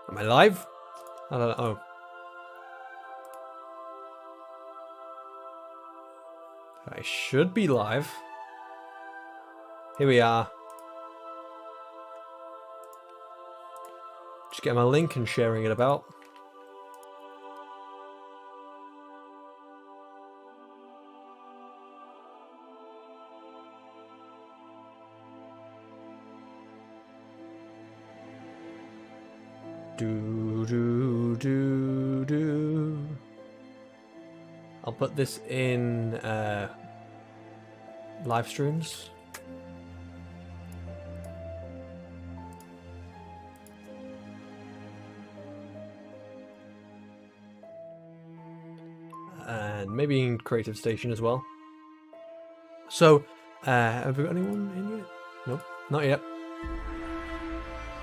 Am I live? I don't know. Oh. I should be live. Here we are. Just getting my link and sharing it about. Do. I'll put this in live streams. And maybe in Creative Station as well. So, have we got anyone in yet? Nope, not yet.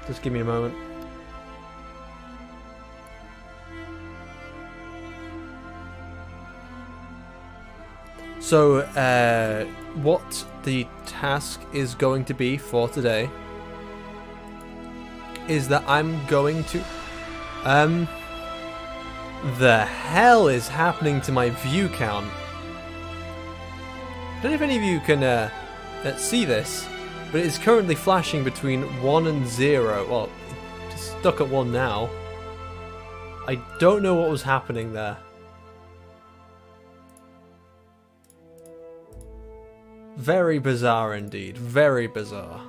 Just give me a moment. So, what the task is going to be for today is that I'm going to... the hell is happening to my view count? I don't know if any of you can see this, but it is currently flashing between 1 and 0. Well, it's stuck at 1 now. I don't know what was happening there. Very bizarre indeed. Very bizarre.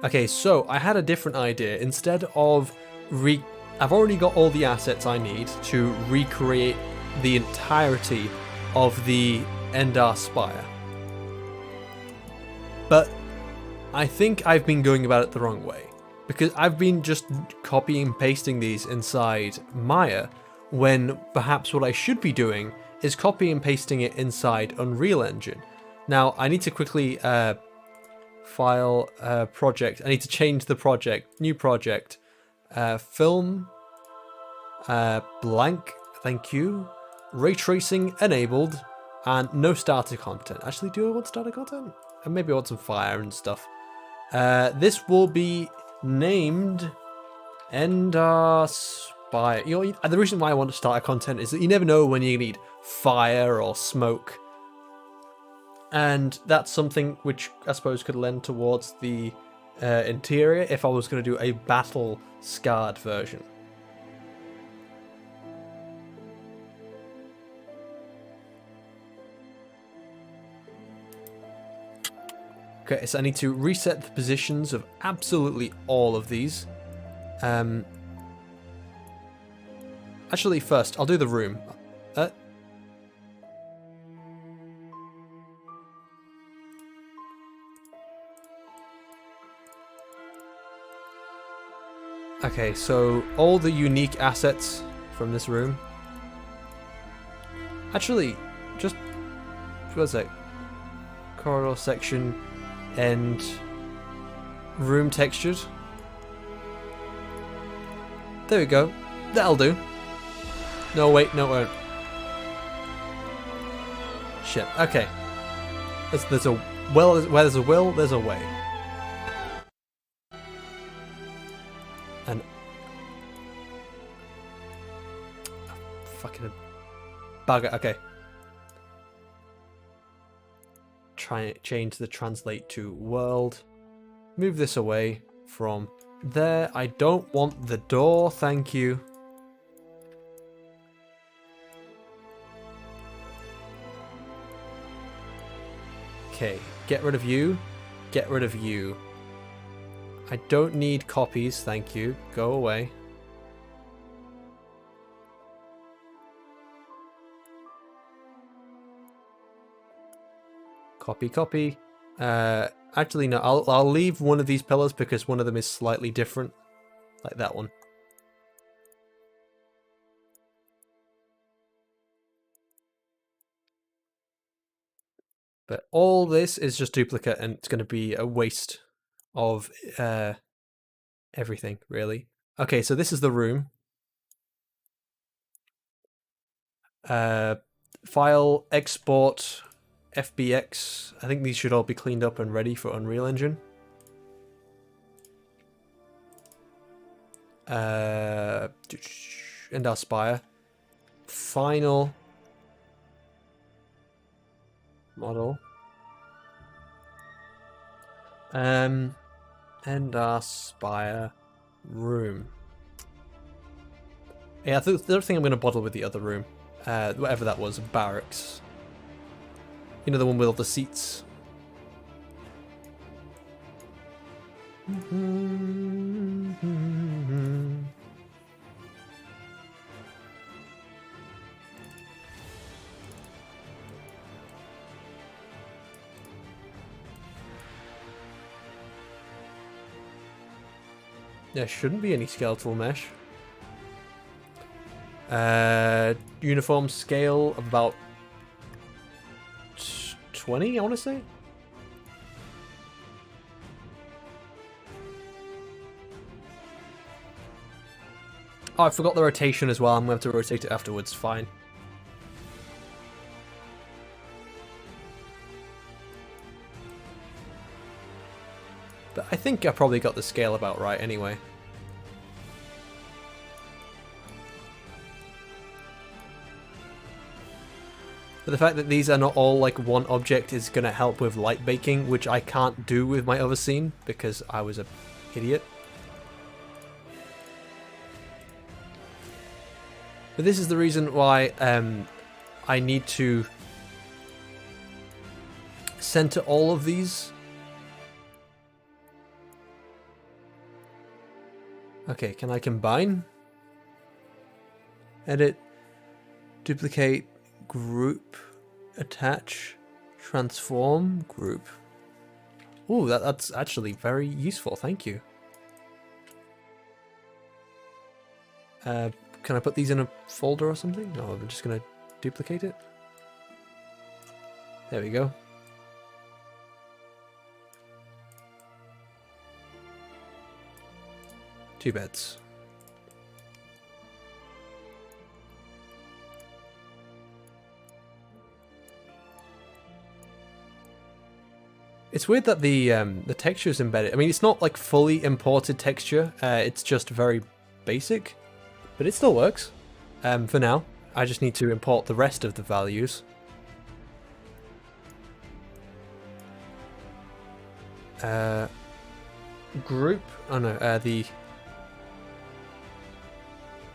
Okay, so I had a different idea. Instead of I've already got all the assets I need to recreate the entirety of the EndarSpire. But I think I've been going about it the wrong way. Because I've been just copying and pasting these inside Maya, when perhaps what I should be doing is copying and pasting it inside Unreal Engine. Now, I need to quickly file project. I need to change the project. New project. Film. Blank. Thank you. Ray tracing enabled. And no starter content. Actually, do I want starter content? And maybe I want some fire and stuff. This will be named EndarSpire. You know, the reason why I want to start a content is that you never know when you need fire or smoke, and that's something which I suppose could lend towards the interior if I was going to do a battle scarred version. Okay, so I need to reset the positions of absolutely all of these. Actually, first, I'll do the room. Okay, so all the unique assets from this room. Actually, just... what's that? Corridor section and room textured. There we go. That'll do. No, wait, no, it won't. Shit. Okay. There's a well. Where there's a will, there's a way. And fucking bugger. Okay. Try change the translate to world. Move this away from there. I don't want the door. Thank you. Okay, get rid of you. Get rid of you. I don't need copies, thank you. Go away. Copy, copy. Actually, no, I'll leave one of these pillars because one of them is slightly different. Like that one. But all this is just duplicate, and it's going to be a waste of everything, really. Okay, so this is the room. File, export, FBX. I think these should all be cleaned up and ready for Unreal Engine. EndarSpire. Final model. EndarSpire room. Yeah, the other thing I'm going to bottle with the other room, whatever that was, barracks. You know, the one with all the seats. There shouldn't be any skeletal mesh. Uniform scale of about 20, I want to say. Oh, I forgot the rotation as well. I'm going to have to rotate it afterwards. Fine. But I think I probably got the scale about right anyway. But the fact that these are not all like one object is going to help with light baking, which I can't do with my other scene because I was an idiot. But this is the reason why I need to center all of these. Okay, can I combine? Edit, duplicate, group, attach, transform, group. Ooh, that's actually very useful, thank you. Can I put these in a folder or something? No, I'm just going to duplicate it. There we go. Two beds. It's weird that the texture is embedded. I mean, it's not like fully imported texture. It's just very basic, but it still works. For now, I just need to import the rest of the values. Group. Oh no,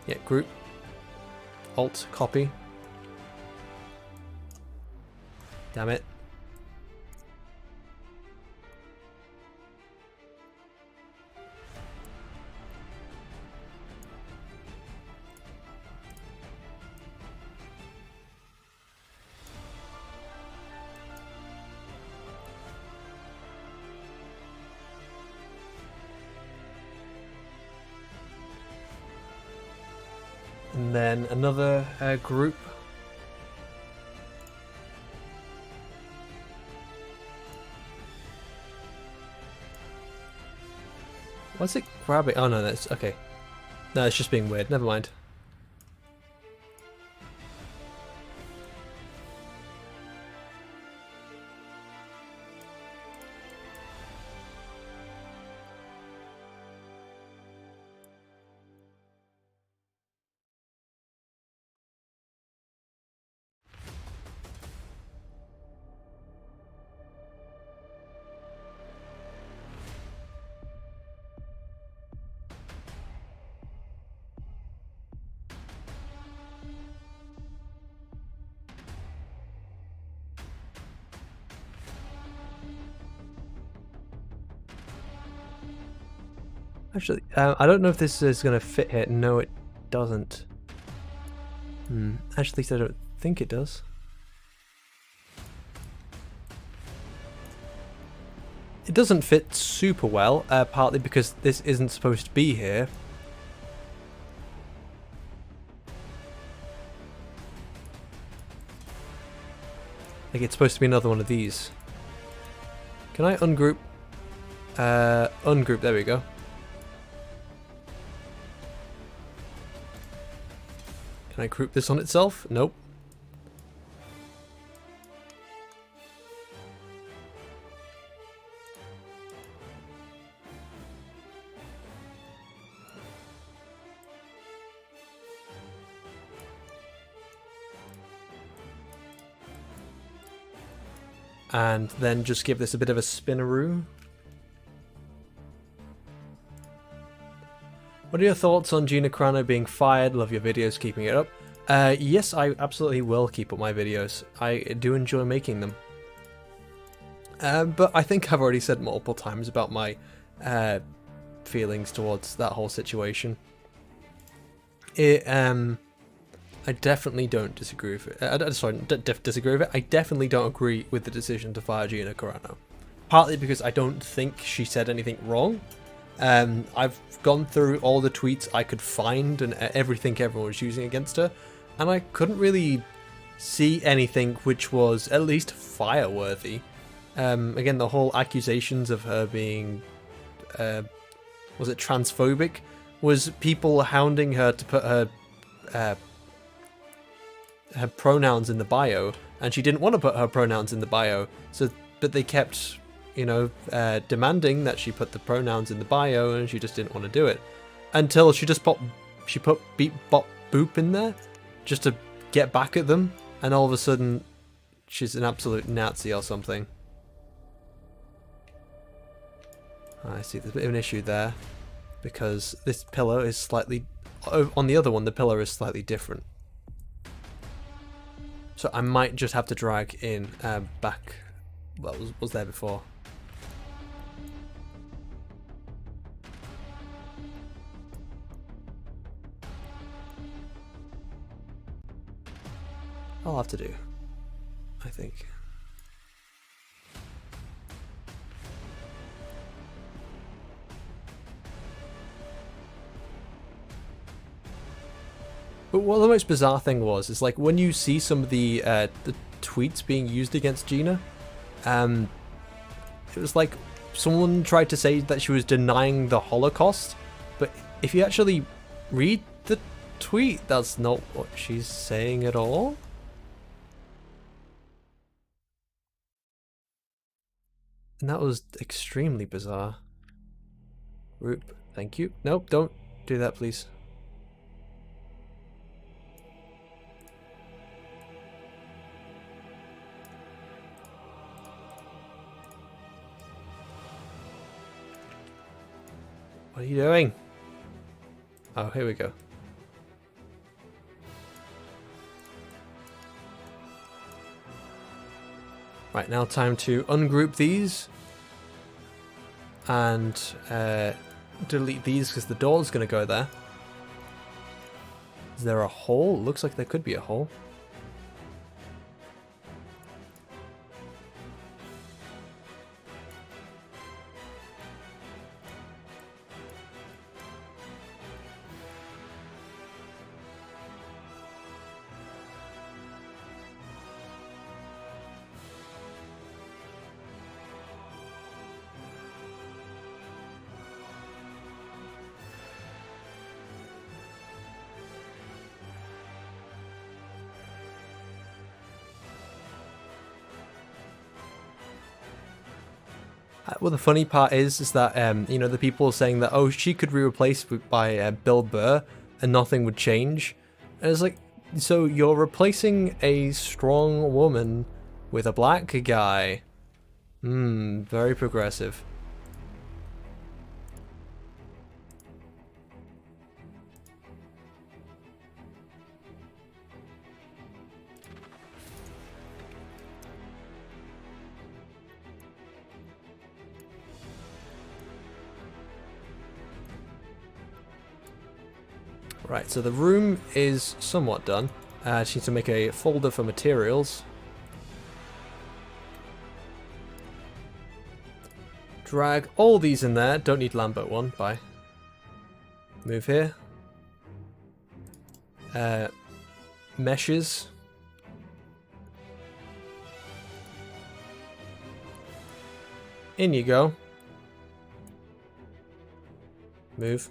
yeah, group. Alt copy. Damn it. And then another group. What's it grabbing? Oh no, that's okay. No, it's just being weird. Never mind. Actually, I don't know if this is going to fit here. No, it doesn't. Actually, I don't think it does. It doesn't fit super well, partly because this isn't supposed to be here. Like, it's supposed to be another one of these. Can I ungroup? Ungroup, there we go. Can I group this on itself? Nope. and then just give this a bit of a spinaroo. What are your thoughts on Gina Carano being fired? Love your videos, keeping it up. Yes, I absolutely will keep up my videos. I do enjoy making them. But I think I've already said multiple times about my feelings towards that whole situation. I definitely don't disagree with it. Sorry, disagree with it. I definitely don't agree with the decision to fire Gina Carano. Partly because I don't think she said anything wrong. I've gone through all the tweets I could find and everything everyone was using against her, and I couldn't really see anything which was at least fire-worthy. Again, the whole accusations of her being, was it transphobic? Was people hounding her to put her pronouns in the bio, and she didn't want to put her pronouns in the bio, but they kept, you know, demanding that she put the pronouns in the bio, and she just didn't want to do it. Until she put beep bop boop in there, just to get back at them, and all of a sudden, she's an absolute Nazi or something. I see there's a bit of an issue there, because this pillar is slightly, on the other one, the pillar is slightly different. So I might just have to drag in back, well, was there before. I'll have to do, I think. But what the most bizarre thing was, is like when you see some of the tweets being used against Gina, it was like someone tried to say that she was denying the Holocaust, but if you actually read the tweet, that's not what she's saying at all. And that was extremely bizarre. Roop, thank you. Nope, don't do that, please. What are you doing? Oh, here we go. Right, now time to ungroup these and delete these because the door's going to go there. Is there a hole? Looks like there could be a hole. Well, the funny part is that, you know, the people saying that, oh, she could be replaced by Bill Burr and nothing would change. And it's like, so you're replacing a strong woman with a black guy. Very progressive. Right, so the room is somewhat done. I just need to make a folder for materials. Drag all these in there. Don't need Lambert one. Bye. Move here. Meshes. In you go. Move.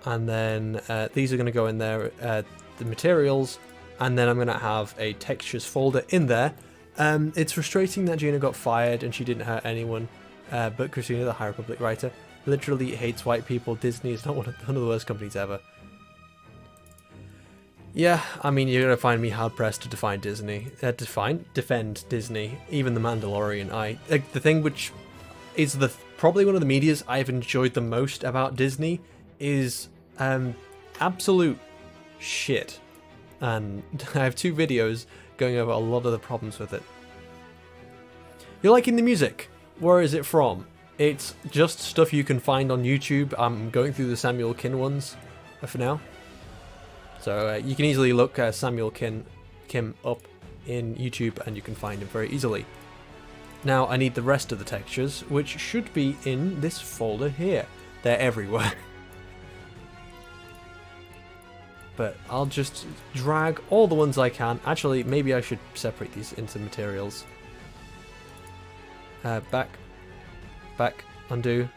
And then these are going to go in there, the materials, and then I'm going to have a textures folder in there. It's frustrating that Gina got fired and she didn't hurt anyone, but Christina, the High Republic writer, literally hates white people. Disney is not one of the worst companies ever. Yeah, I mean, you're gonna find me hard pressed to defend Disney. Defend Disney, even The Mandalorian. The thing which is probably one of the medias I've enjoyed the most about Disney is absolute shit, and I have 2 videos going over a lot of the problems with it. You're liking the music? Where is it from? It's just stuff you can find on YouTube. I'm going through the Samuel Kin ones for now. So you can easily look Samuel Kim up in YouTube and you can find him very easily. Now I need the rest of the textures, which should be in this folder here. They're everywhere. But I'll just drag all the ones I can. Actually, maybe I should separate these into materials. Back, undo.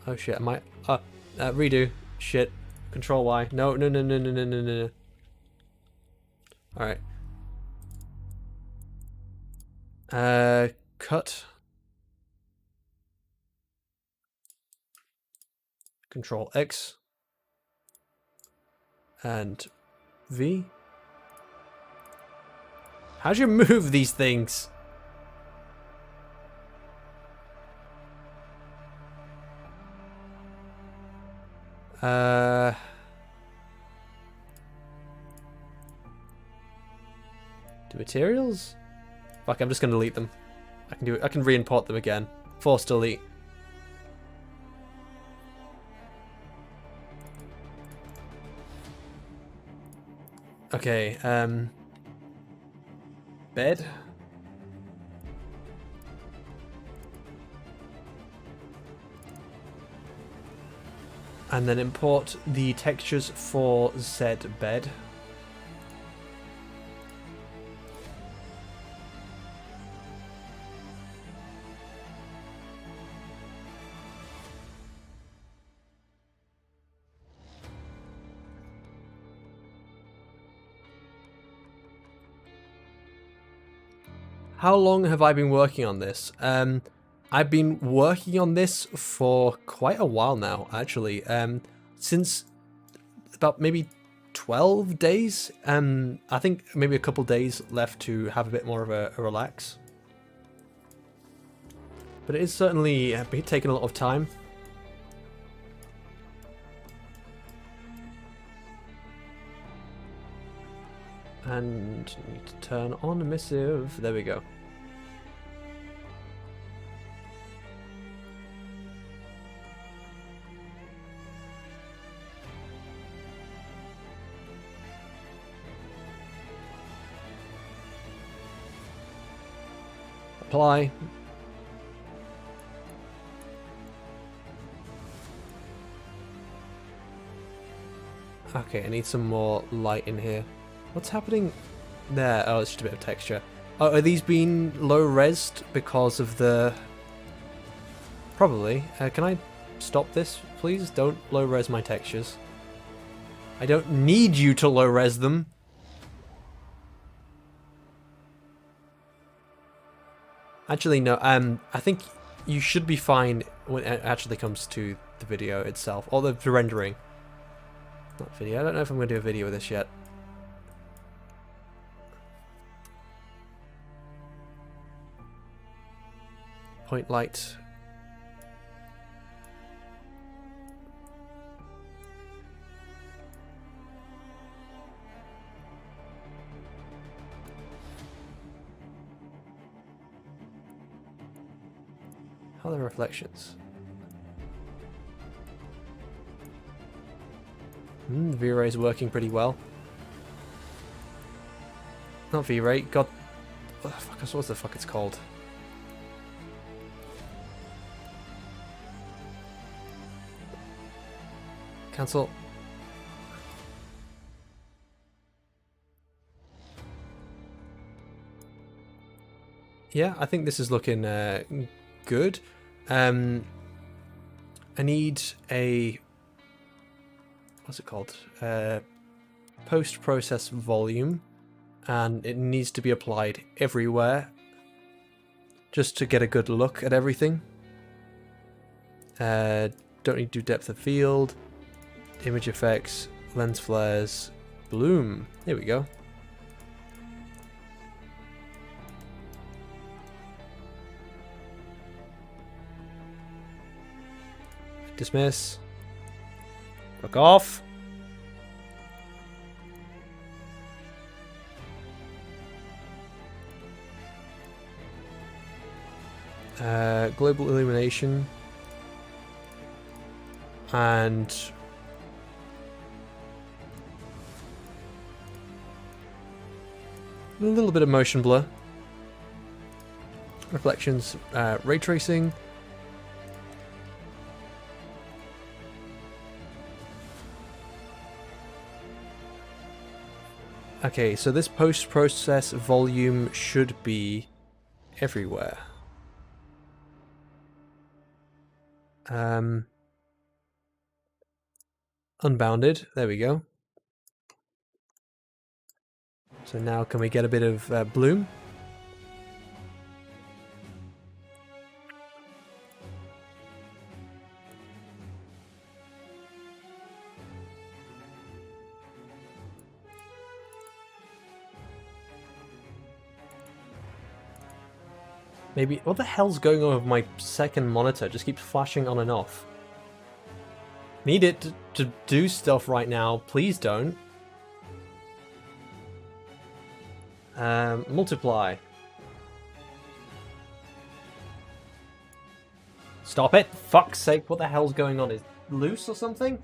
Oh shit, am I... redo. Shit. Control Y. No. Alright. Cut. Control X. And V. How do you move these things? The materials? Fuck, I'm just gonna delete them. I can do it. I can re-import them again. Force delete. Okay, bed. And then import the textures for Z bed. How long have I been working on this? I've been working on this for quite a while now, actually. Since about maybe 12 days. I think maybe a couple days left to have a bit more of a relax. But it is certainly taking a lot of time. And need to turn on emissive. There we go. Apply. Okay, I need some more light in here. What's happening there? Oh, it's just a bit of texture. Oh, are these being low-resed because of the... Probably. Can I stop this, please? Don't low-res my textures. I don't need you to low-res them. Actually, no. I think you should be fine when it actually comes to the video itself. Or the rendering. Not video. I don't know if I'm going to do a video with this yet. Point light. How are the reflections? The V-Ray is working pretty well. Not V-Ray, God... What the fuck it's called? Cancel. Yeah, I think this is looking good. I need a... What's it called? Post-process volume. And it needs to be applied everywhere. Just to get a good look at everything. don't need to do depth of field. Image effects, lens flares, bloom. There we go. Dismiss. Fuck off. Global illumination. And a little bit of motion blur. Reflections, ray tracing. Okay, so this post-process volume should be everywhere. Unbounded, there we go. So now can we get a bit of bloom? Maybe, what the hell's going on with my second monitor? It just keeps flashing on and off. Need it to do stuff right now, please don't. Multiply. Stop it! Fuck's sake, what the hell's going on? Is it loose or something?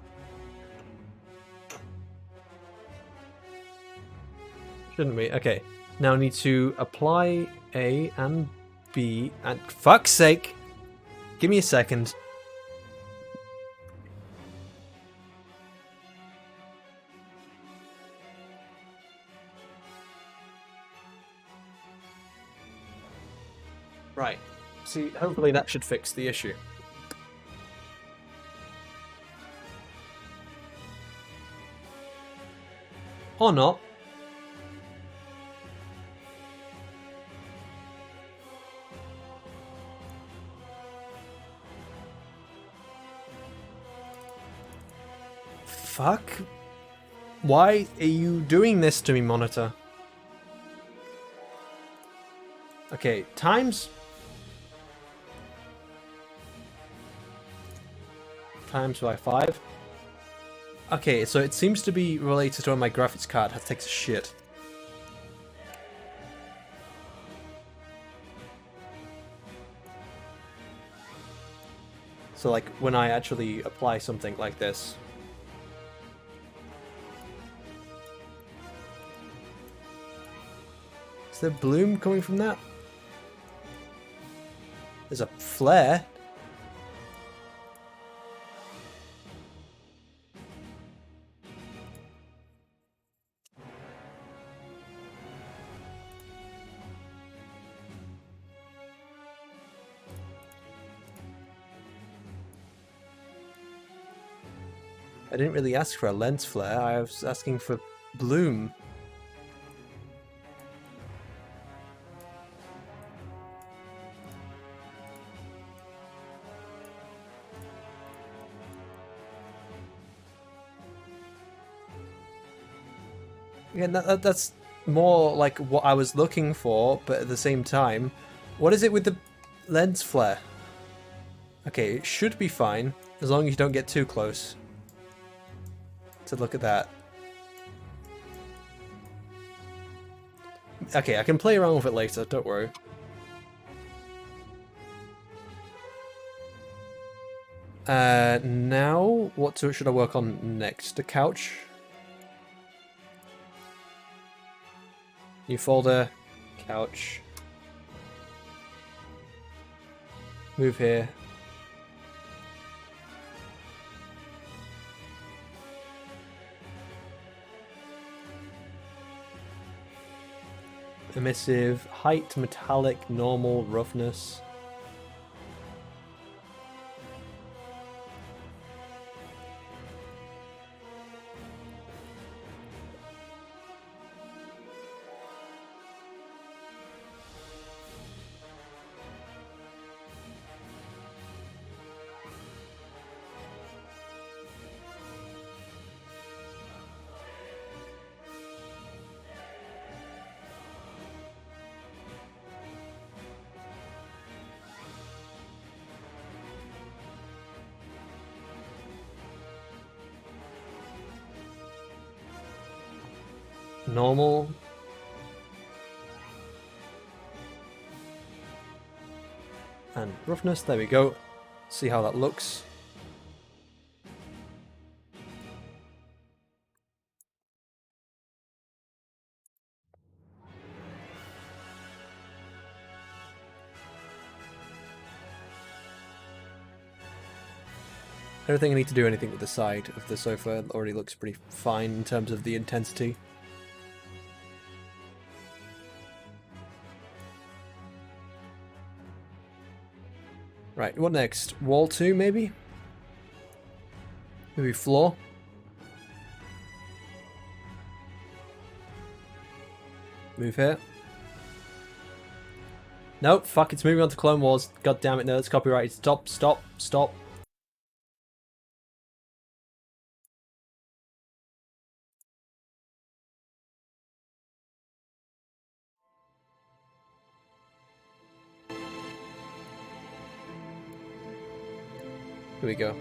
Shouldn't we? Okay. Now I need to apply A and B and... Fuck's sake! Give me a second. Right. See, hopefully that should fix the issue. Or not. Fuck? Why are you doing this to me, monitor? Okay, times by 5. Okay, so it seems to be related to when my graphics card takes a shit. So like when I actually apply something like this. Is there bloom coming from that? There's a flare. I didn't really ask for a lens flare, I was asking for bloom. Again, that's more like what I was looking for, but at the same time, what is it with the lens flare? Okay, it should be fine, as long as you don't get too close. So look at that. Okay, I can play around with it later, don't worry. Now, what should I work on next? The couch? New folder, couch. Move here. Emissive, height, metallic, normal, roughness. normal. And roughness, there we go. See how that looks. I don't think I need to do anything with the side of the sofa. It already looks pretty fine in terms of the intensity. Right, what next? Wall 2, maybe? Maybe floor? Move here. Nope, fuck, it's moving on to Clone Wars. God damn it, no, it's copyrighted. Stop, stop, stop. Here we go.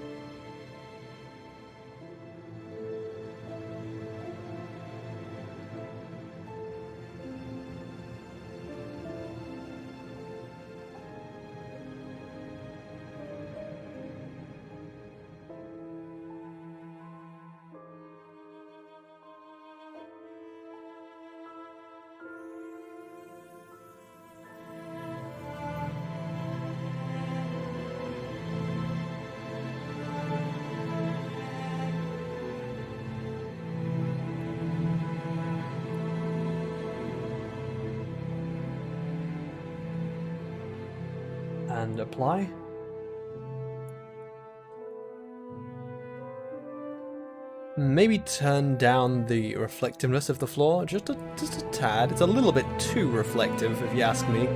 And apply. Maybe turn down the reflectiveness of the floor just a tad. It's a little bit too reflective, if you ask me.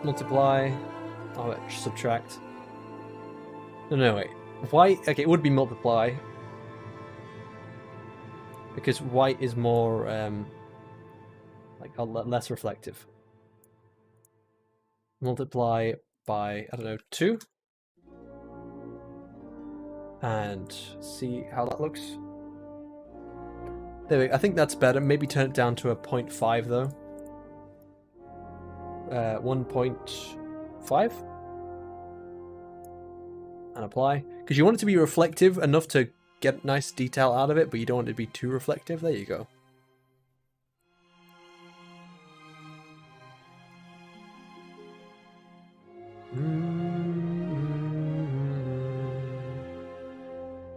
Multiply. Oh, subtract. No, wait. White. Okay, it would be multiply because white is more like less reflective. Multiply by, I don't know, 2, and see how that looks. There we go. I think that's better. Maybe turn it down to a 0.5 though. 1.5, and apply, because you want it to be reflective enough to get nice detail out of it, but you don't want it to be too reflective. There you go.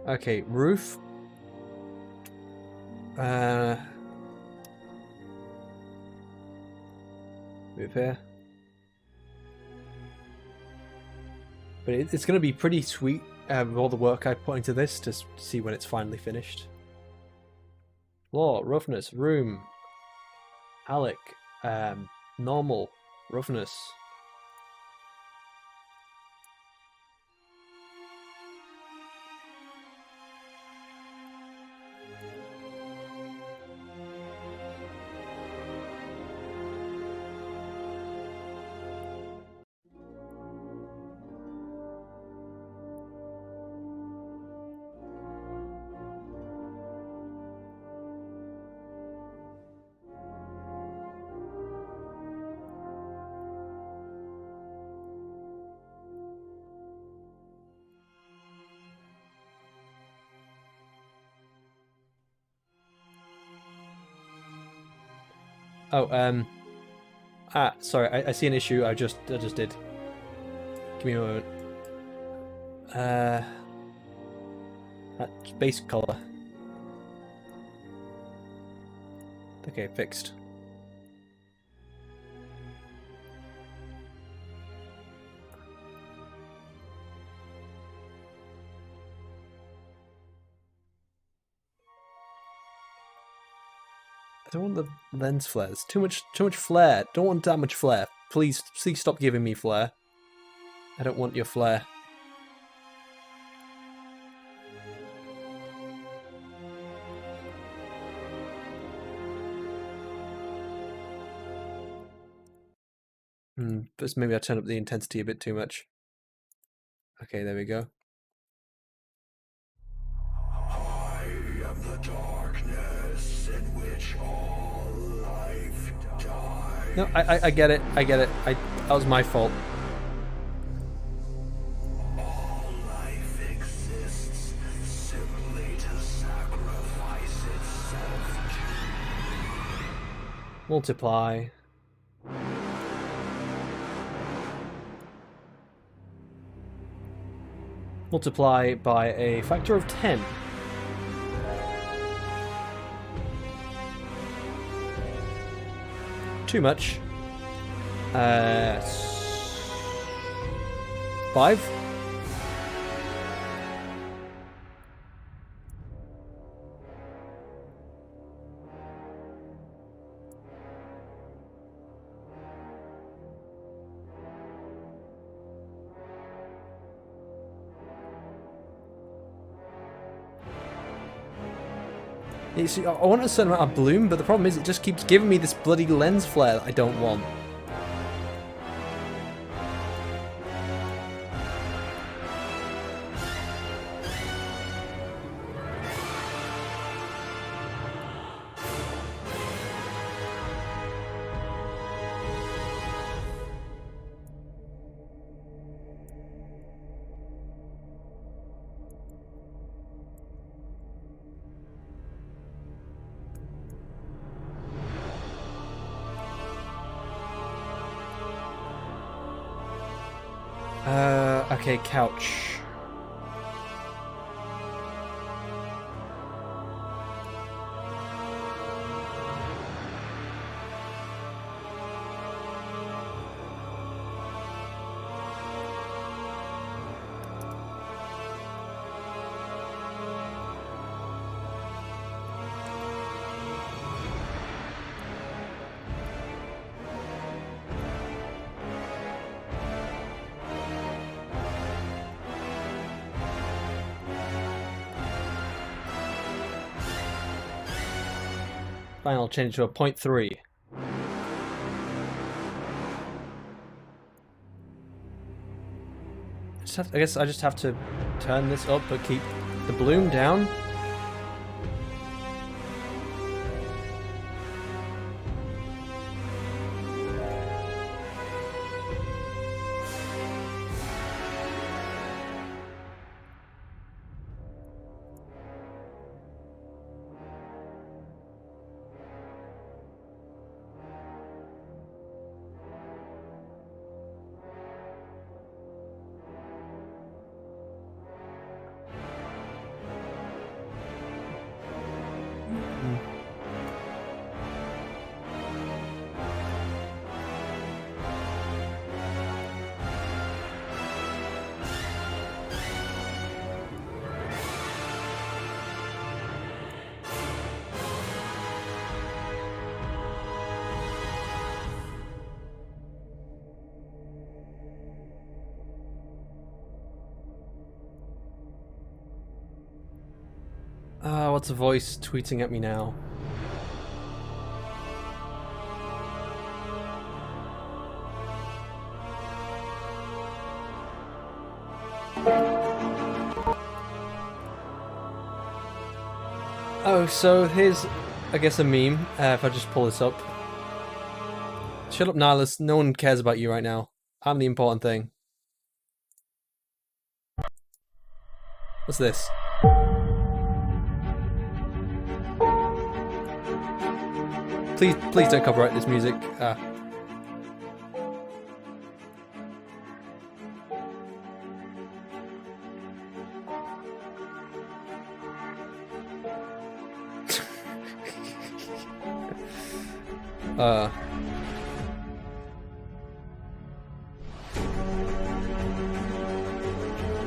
Okay, roof. Move here. But it's going to be pretty sweet with all the work I put into this to see when it's finally finished. Floor, roughness, room, Alec, normal, roughness. Oh, sorry, I see an issue. I just did. Give me a moment. That base color. Okay, fixed. I don't want the lens flares. Too much flare. Don't want that much flare. Please stop giving me flare. I don't want your flare. But maybe I turn up the intensity a bit too much. Okay, there we go. I am the darkness in which all life dies. No, I get it. I get it. That was my fault. All life exists simply to sacrifice itself to Multiply. Multiply by a factor of 10. Too much. 5. You see, I want a certain amount of bloom, but the problem is it just keeps giving me this bloody lens flare that I don't want. Okay, couch. Fine, I'll change to a 0.3. I guess I just have to turn this up, but keep the bloom down. What's a voice tweeting at me now? Oh, so here's, I guess, a meme, if I just pull this up. Shut up, Nihilus. No one cares about you right now. I'm the important thing. What's this? Please don't copyright this music.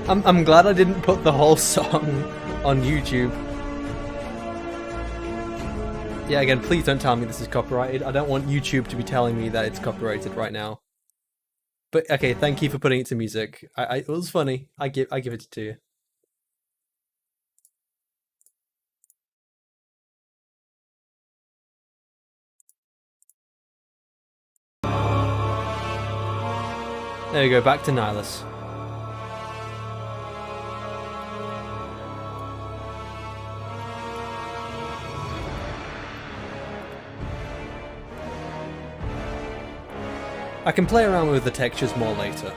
I'm glad I didn't put the whole song on YouTube. Yeah, again, please don't tell me this is copyrighted. I don't want YouTube to be telling me that it's copyrighted right now. But okay, thank you for putting it to music. It was funny. I give it to you. There we go, back to Nihilus. I can play around with the textures more later.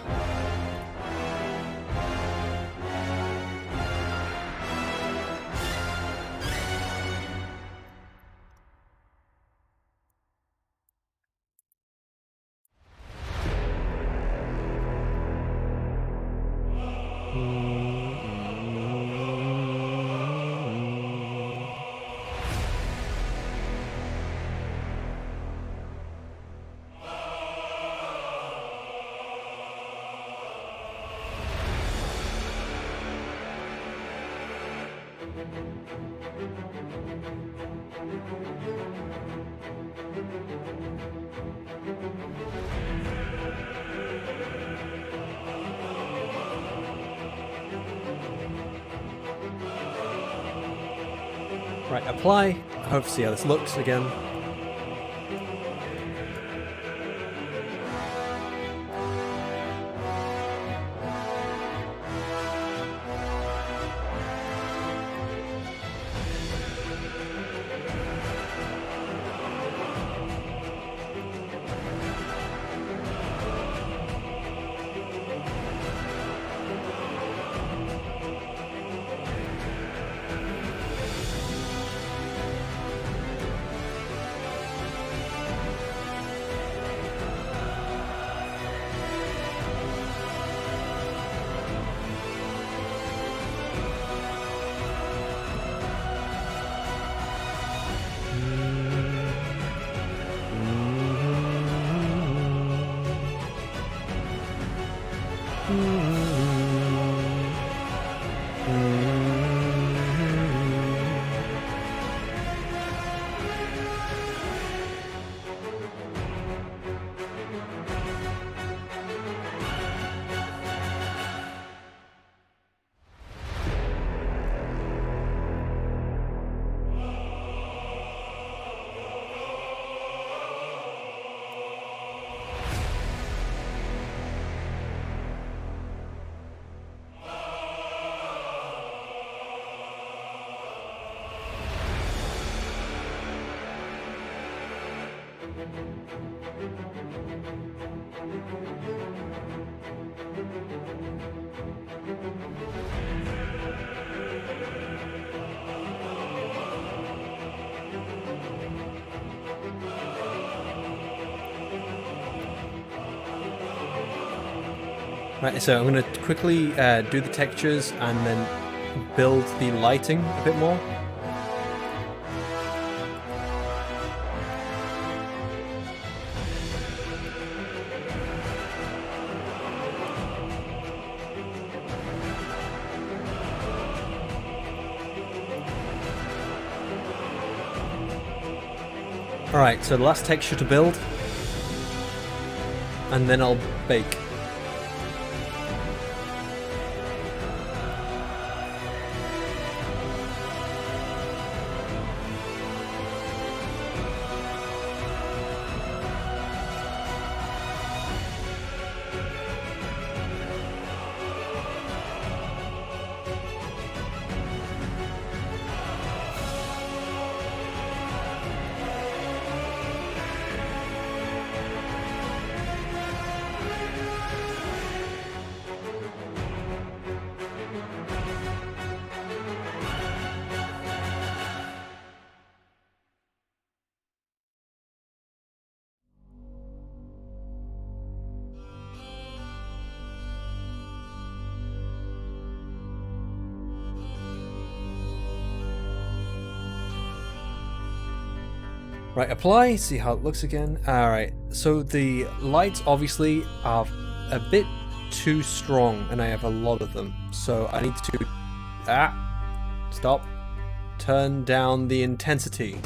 Right, apply. I hope to see how this looks again. Right, so I'm going to quickly do the textures and then build the lighting a bit more. Alright, so the last texture to build, and then I'll bake. Right, apply, see how it looks again. Alright, so the lights obviously are a bit too strong and I have a lot of them. So I need to... Stop. Turn down the intensity.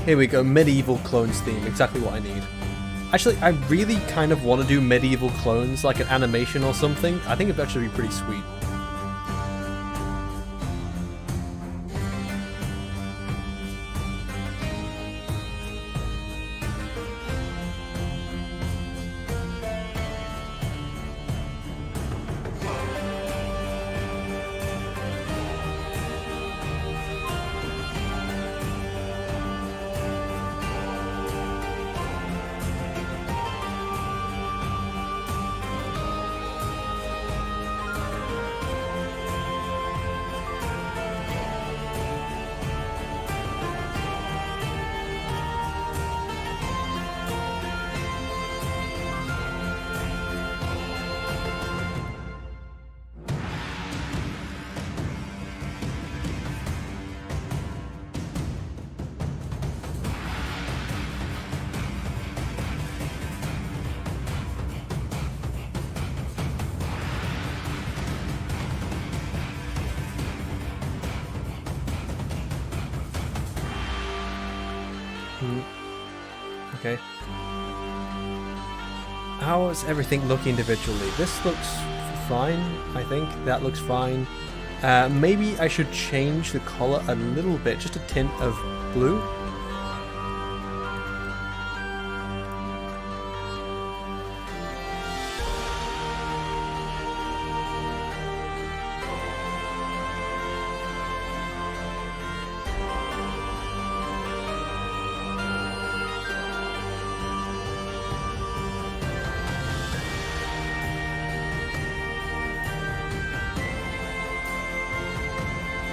Here we go, medieval clones theme, exactly what I need. Actually, I really kind of want to do medieval clones, like an animation or something. I think it'd actually be pretty sweet. Okay. How does everything look individually? This looks fine, I think. That looks fine. Maybe I should change the color a little bit, just a tint of blue.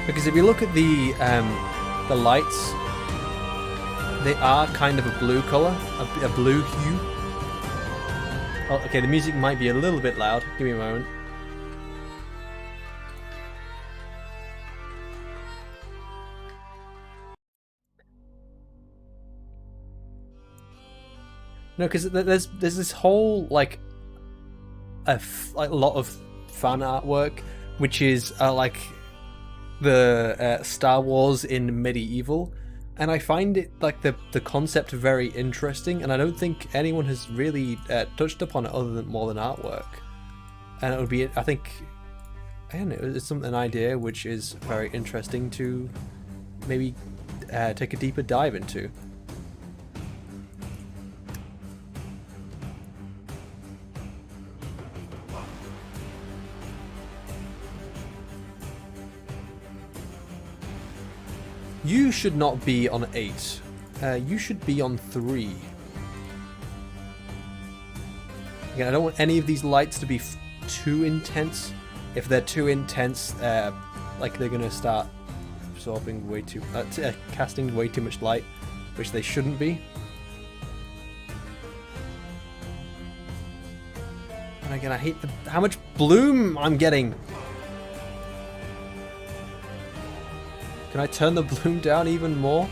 Because if you look at the lights, they are kind of a blue color, a blue hue. Oh, okay, the music might be a little bit loud. Give me a moment. No, because there's this whole like a lot of fan artwork, which is like the Star Wars in medieval, and I find it like the concept very interesting, and I don't think anyone has really touched upon it other than more than artwork. And it would be, I think, and it's an idea which is very interesting to maybe take a deeper dive into. You should not be on 8. You should be on 3. Again, I don't want any of these lights to be too intense. If they're too intense, like they're gonna start absorbing way too, casting way too much light, which they shouldn't be. And again, I hate how much bloom I'm getting. Can I turn the bloom down even more?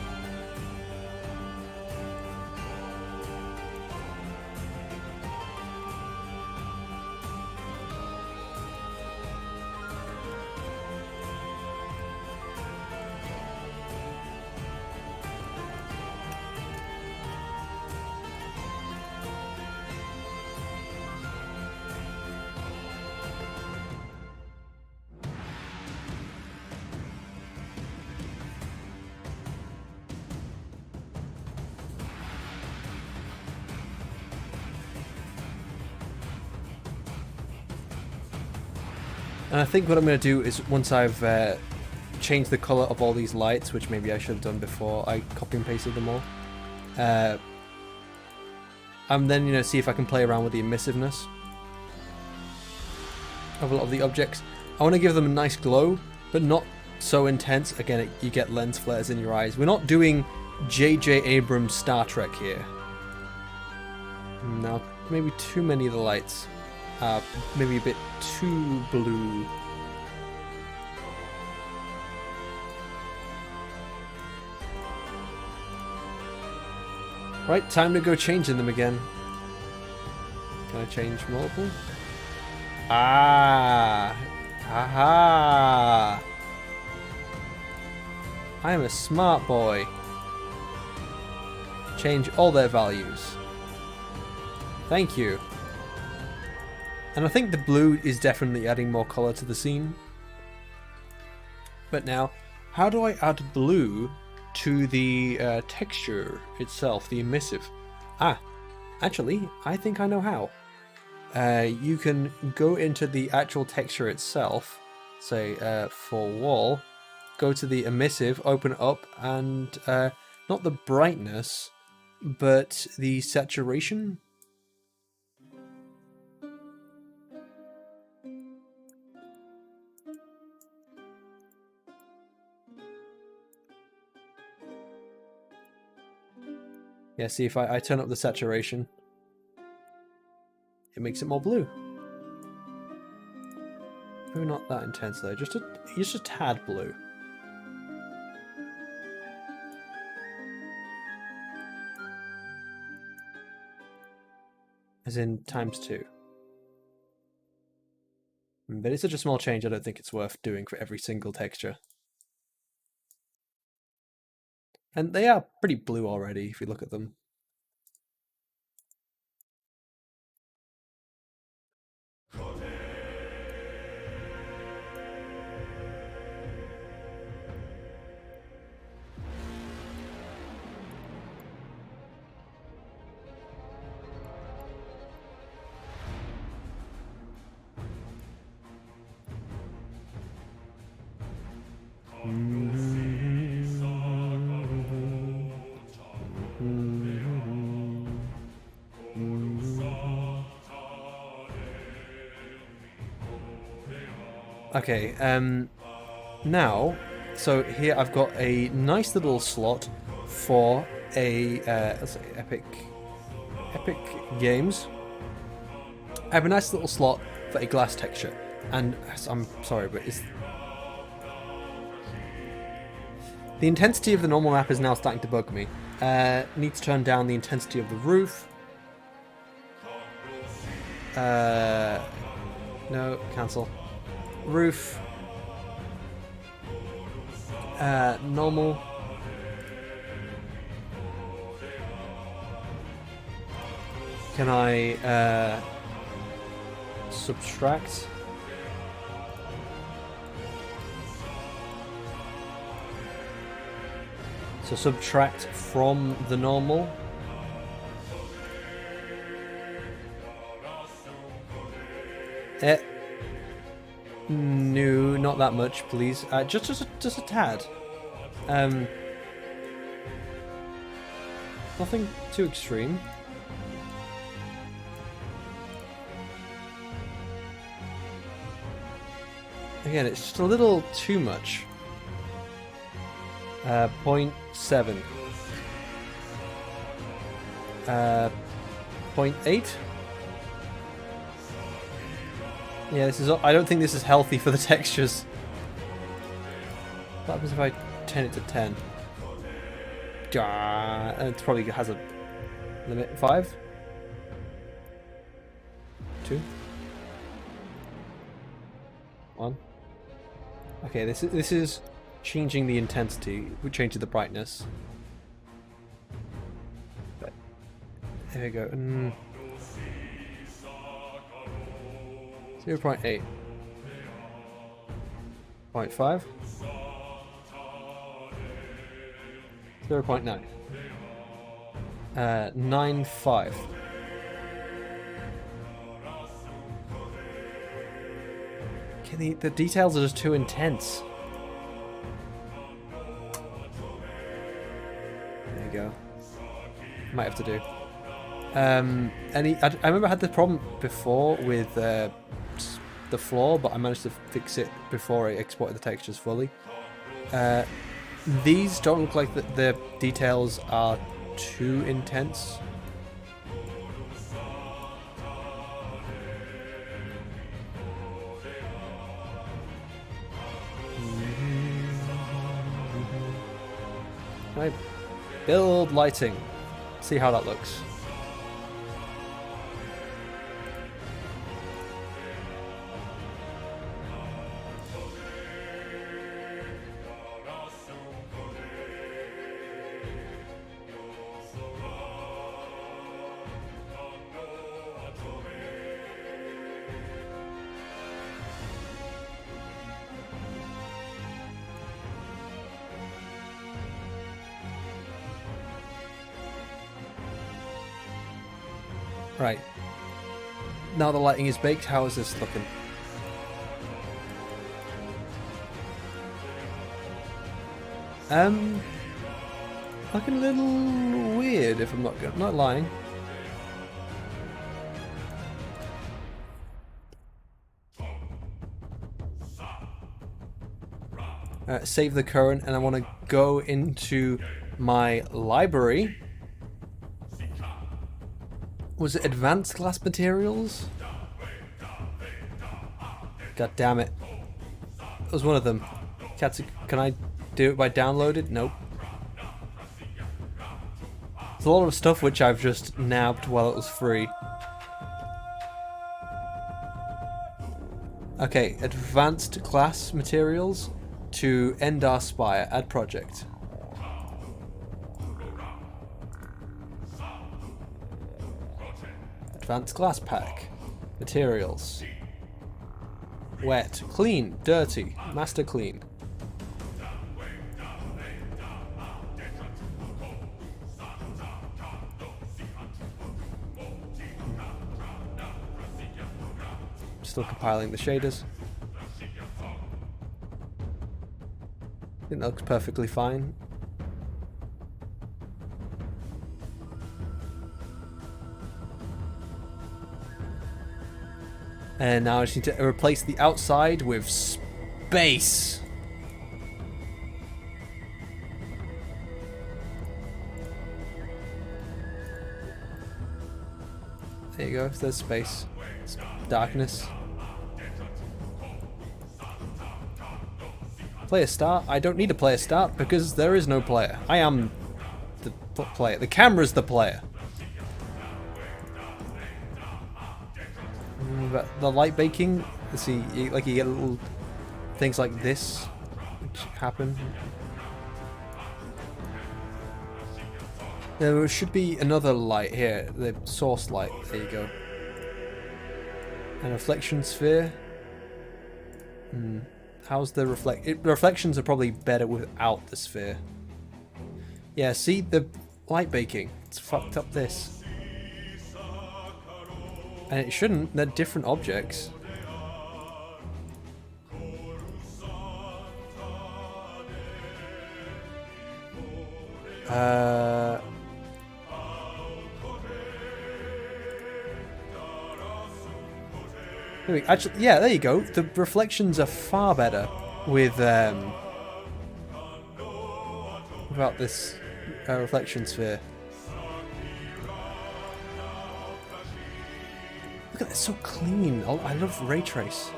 And I think what I'm going to do is, once I've changed the colour of all these lights, which maybe I should have done before I copy and pasted them all, I'm then, see if I can play around with the emissiveness of a lot of the objects. I want to give them a nice glow, but not so intense. Again, you get lens flares in your eyes. We're not doing J.J. Abrams Star Trek here. Now, maybe too many of the lights. Maybe a bit too blue. Right, time to go changing them again. Can I change multiple? Ah! Aha! I am a smart boy. change all their values. Thank you. And I think the blue is definitely adding more colour to the scene. But now, how do I add blue to the texture itself, the emissive? Actually, I think I know how. You can go into the actual texture itself, say for wall, go to the emissive, open it up, and not the brightness, but the saturation. Yeah, see if I turn up the saturation, it makes it more blue. Maybe not that intense though, just a tad blue. As in ×2. But it's such a small change, I don't think it's worth doing for every single texture. And they are pretty blue already, if you look at them. Okay, now, so here I've got a nice little slot for a, let's say, Epic Games. I have a nice little slot for a glass texture, and I'm sorry, but the intensity of the normal map is now starting to bug me. Need to turn down the intensity of the roof. No, cancel. Roof. Normal. Can I subtract? So subtract from the normal. No, not that much, please. Just a tad. Nothing too extreme. Again, it's just a little too much. 0.7. 0.8. Yeah, this is. I don't think this is healthy for the textures. What happens if I turn it to 10? It probably has a limit. 5? 2? 1? Okay, this is changing the intensity. We change the brightness. But there we go. 0.8. 0.5. 0.9. 9.5. Okay, the details are just too intense. There you go. Might have to do. I remember I had this problem before with the floor, but I managed to fix it before I exported the textures fully. These don't look like the details are too intense. Can I build lighting? See how that looks. Right. Now the lighting is baked, how is this looking? Looking a little weird if I'm not lying. Save the current, and I want to go into my library. Was it advanced glass materials? God damn it. It was one of them. Can I do it by downloaded? Nope. There's a lot of stuff which I've just nabbed while it was free. Okay, advanced glass materials to EndarSpire, add project. Advanced glass pack. Materials. Wet, clean, dirty, master clean. Still compiling the shaders. I think that looks perfectly fine. And now I just need to replace the outside with space. There you go, there's space. It's darkness. Player start? I don't need to player start because there is no player. I am the player. The camera's the player. But the light baking, let's see, you get little things like this which happen. There should be another light here, the source light. There you go. And reflection sphere. How's the reflections are probably better without the sphere. Yeah, see the light baking. It's fucked up this. And it shouldn't, they're different objects. Actually, yeah, there you go. The reflections are far better with without this reflection sphere. Look at it, it's so clean. I love ray trace.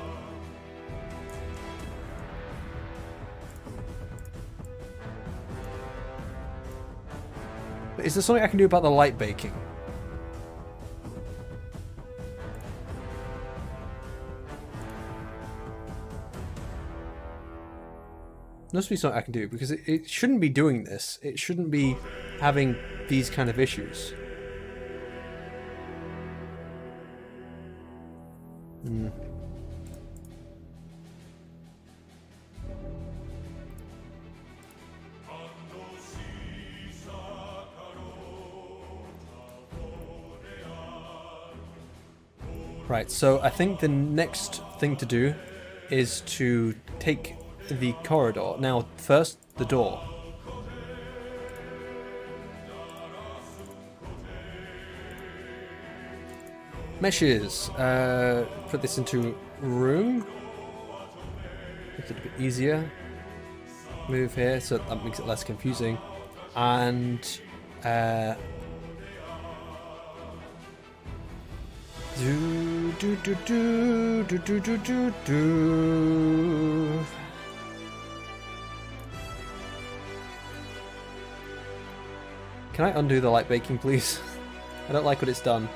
But is there something I can do about the light baking? There must be something I can do, because it shouldn't be doing this. It shouldn't be having these kind of issues. Right, so I think the next thing to do is to take the corridor. Now, first, the door. Meshes. Put this into room. Make it a bit easier. Move here, so that makes it less confusing. And Can I undo the light baking, please? I don't like what it's done.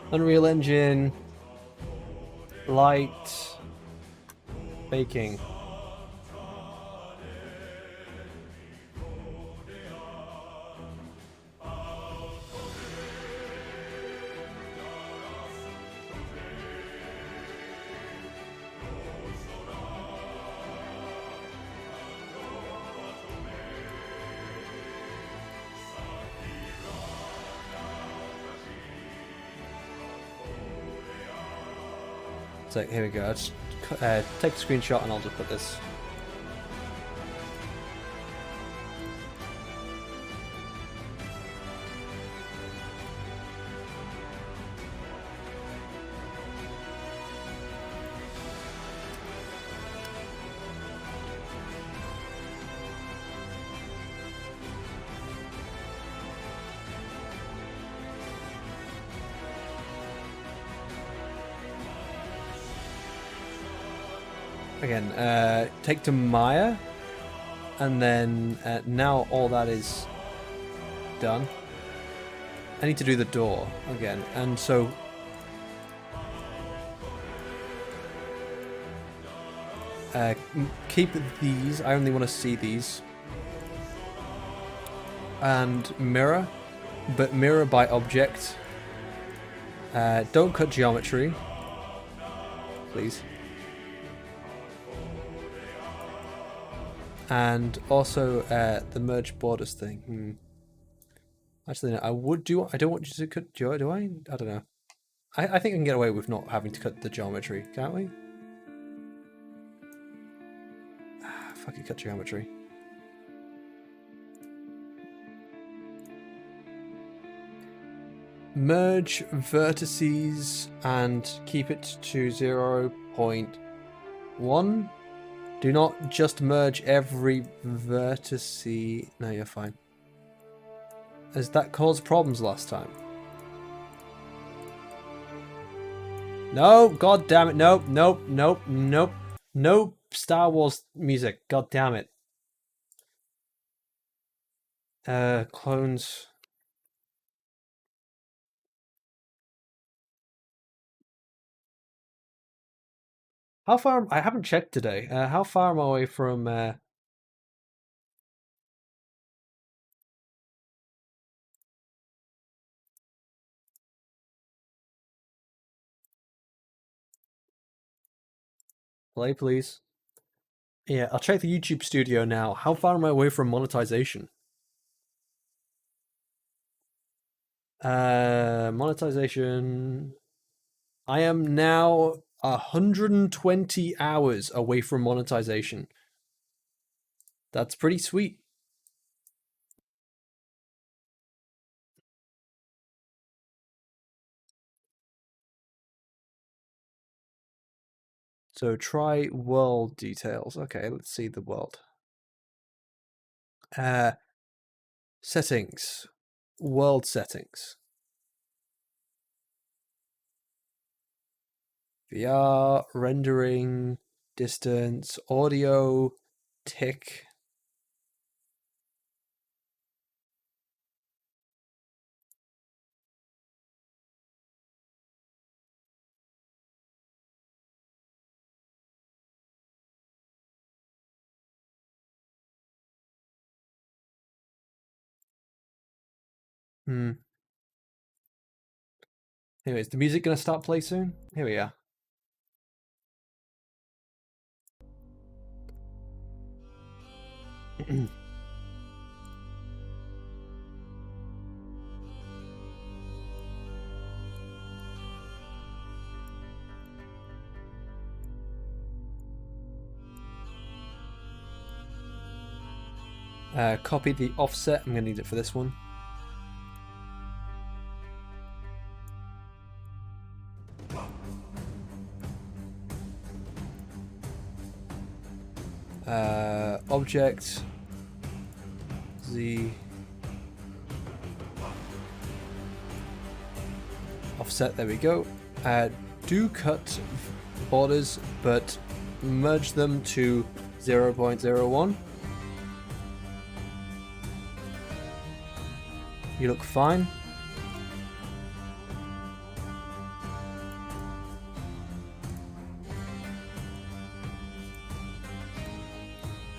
Unreal Engine, light, baking. So here we go. I'll just take a screenshot and I'll just put this. Again, take to Maya, and then now all that is done. I need to do the door again, and so keep these. I only want to see these, and mirror, but mirror by object. Don't cut geometry, please. And also the merge borders thing. Actually, no, I would do. I don't want you to cut. Do I? I don't know. I think I can get away with not having to cut the geometry, can't we? Fuck it, cut geometry. Merge vertices and keep it to 0.1. Do not just merge every vertice. No, you're fine. Has that caused problems last time? No, god damn it. Nope, nope, nope, nope. No Star Wars music. God damn it. Clones. How far? I haven't checked today. How far am I away from? Play, please. Yeah, I'll check the YouTube studio now. How far am I away from monetization? Monetization. I am now 120 hours away from monetization. That's pretty sweet. So try world details. Okay, let's see the world. Settings. World settings. VR, rendering, distance, audio, tick. Anyway, is the music going to start play soon? Here we are. Copy the offset. I'm going to need it for this one. Object Z offset. There we go. Do cut borders, but merge them to 0.01. You look fine.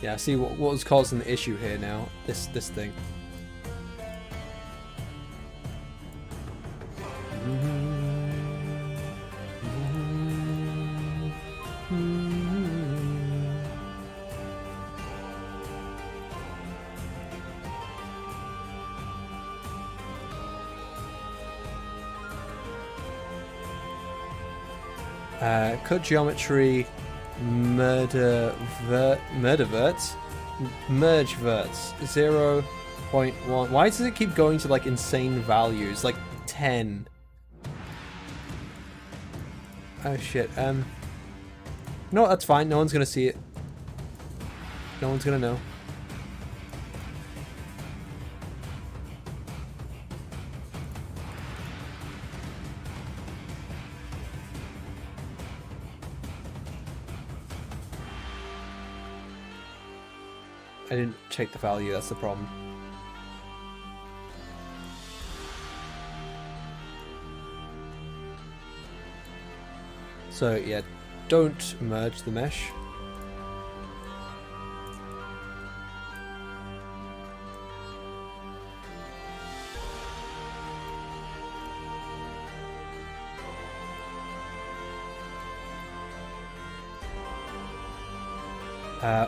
Yeah, I see what was causing the issue here now. This thing. Cut geometry, murder verts, merge verts, 0.1. Why does it keep going to like insane values, like 10? Oh shit. No, that's fine. No one's gonna see it. No one's gonna know. I didn't check the value, that's the problem. So yeah, don't merge the mesh.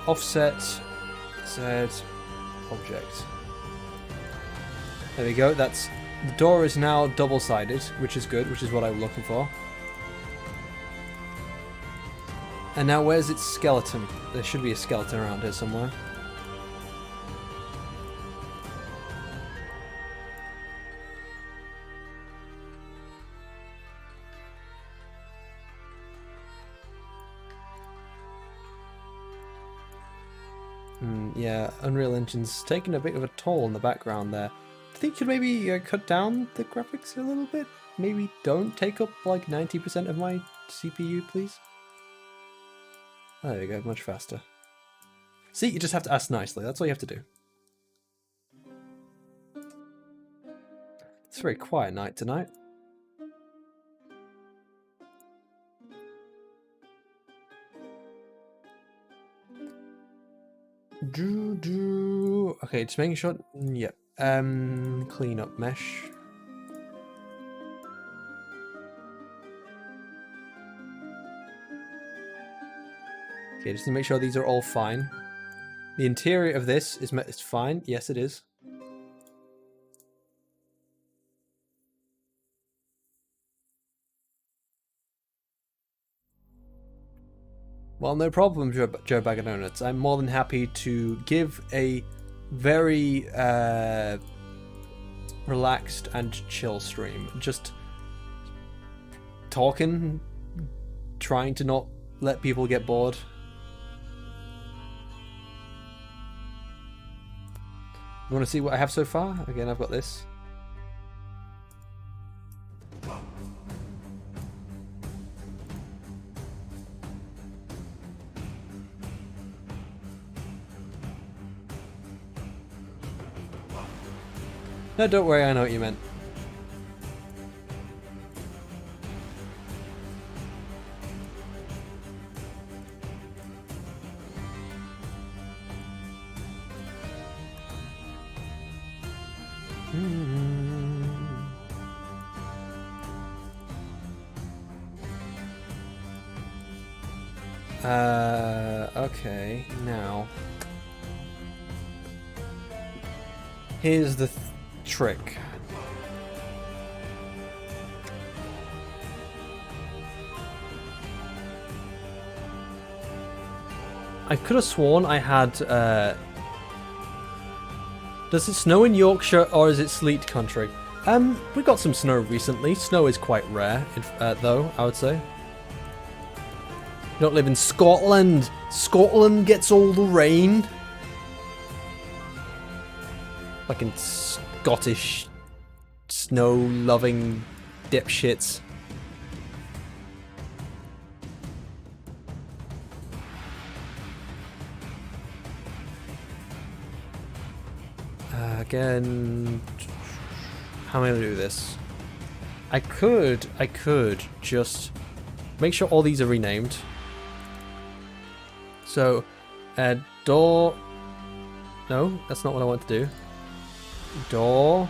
Offset Z object. There we go. That's the door is now double-sided, which is good, which is what I'm looking for. And now where's its skeleton? There should be a skeleton around here somewhere. Yeah, Unreal Engine's taking a bit of a toll on the background there. I think you could maybe cut down the graphics a little bit. Maybe don't take up like 90% of my CPU, please. Oh, there we go, much faster. See, you just have to ask nicely. That's all you have to do. It's a very quiet night tonight. Okay, just making sure. Yeah. Clean up mesh. Okay, just to make sure these are all fine. The interior of this is fine. Yes, it is. Well, no problem, Joe Bag of Donuts. I'm more than happy to give a very relaxed and chill stream. Just talking, trying to not let people get bored. You want to see what I have so far? Again, I've got this. No, don't worry, I know what you meant. Okay, now here's the trick. I could have sworn I had does it snow in Yorkshire or is it sleet country? We got some snow recently. Snow is quite rare, though, I would say. You don't live in Scotland. Scotland gets all the rain. Fucking Scottish snow-loving dipshits. Again, how am I gonna do this? I could just make sure all these are renamed. So, door. No, that's not what I want to do. Door.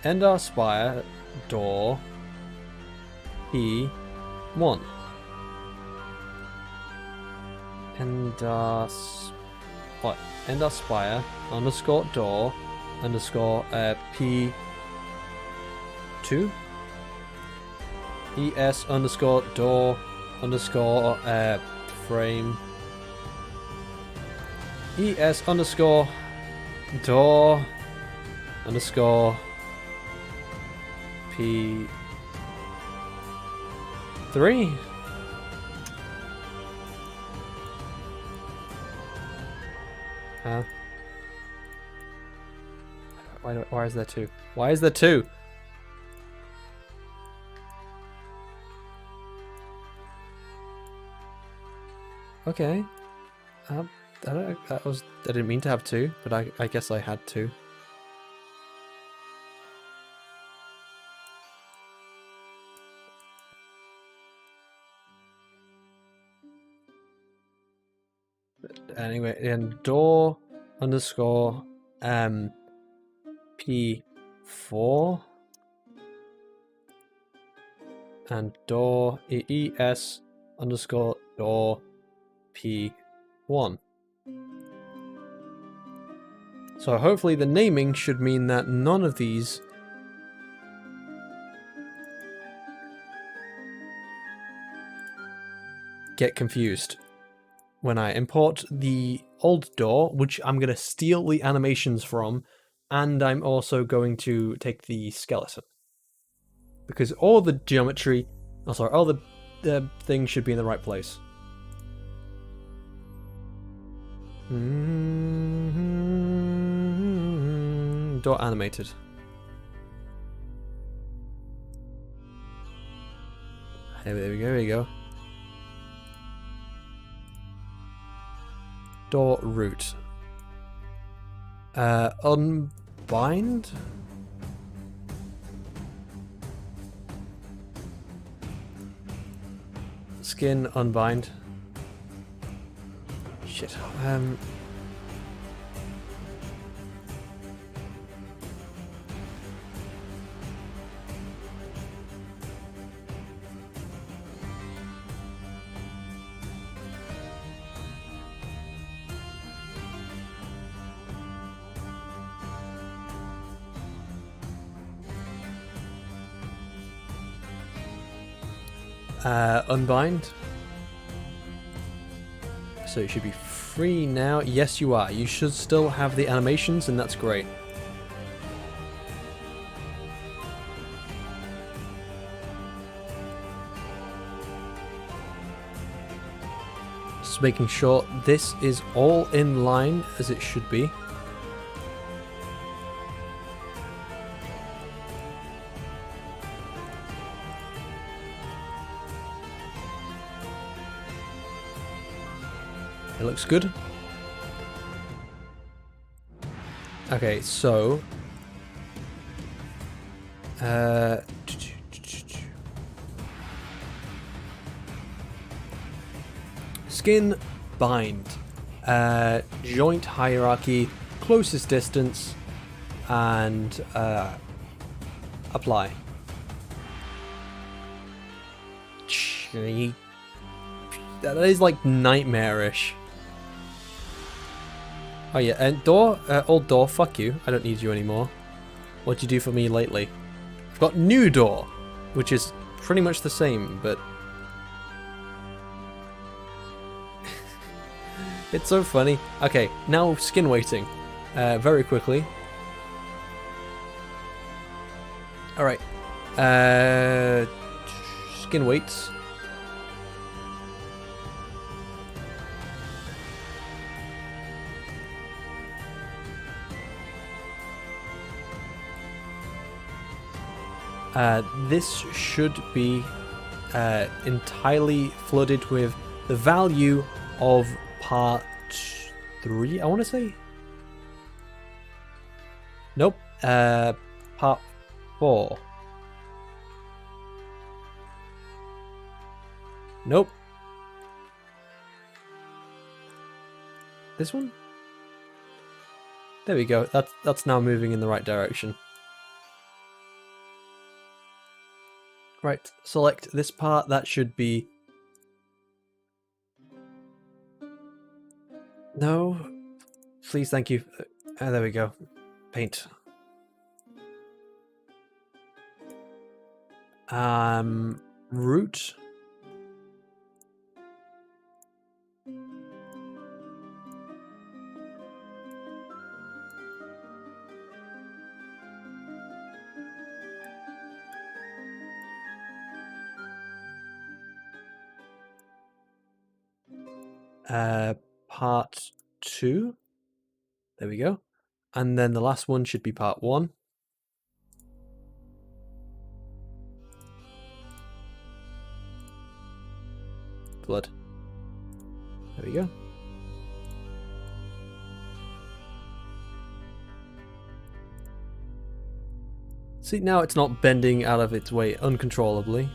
EndarSpire. Door. P1. What? EndarSpire underscore door underscore P2. ES underscore door underscore frame. ES underscore door underscore P3. Why is there two? Why is there two? Okay. I didn't mean to have two, but I guess I had two. Anyway, and door underscore P4 and door ES underscore door P1. So hopefully the naming should mean that none of these get confused when I import the old door, which I'm going to steal the animations from, and I'm also going to take the skeleton. Because all the geometry, all the things should be in the right place. Door animated. There we go, there we go. Door root. Unbind? Skin unbind. Shit. Unbind. So you should be free now. Yes, you are. You should still have the animations, and that's great. Just making sure this is all in line as it should be. It looks good. Okay, so skin bind, joint hierarchy, closest distance, and apply. That is like nightmarish. Oh yeah, and door, old door, fuck you. I don't need you anymore. What'd you do for me lately? I've got new door, which is pretty much the same, but it's so funny. Okay, now skin weighting, very quickly. All right, skin weights. This should be entirely flooded with the value of part 3, I want to say? Nope, part 4. Nope. This one? There we go, that's now moving in the right direction. Right, select this part, that should be... No, please, thank you. There we go. Paint. root. Part 2. There we go. And then the last one should be part 1. Blood. There we go. See, now it's not bending out of its way uncontrollably.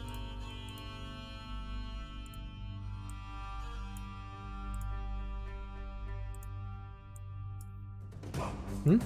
Hmm?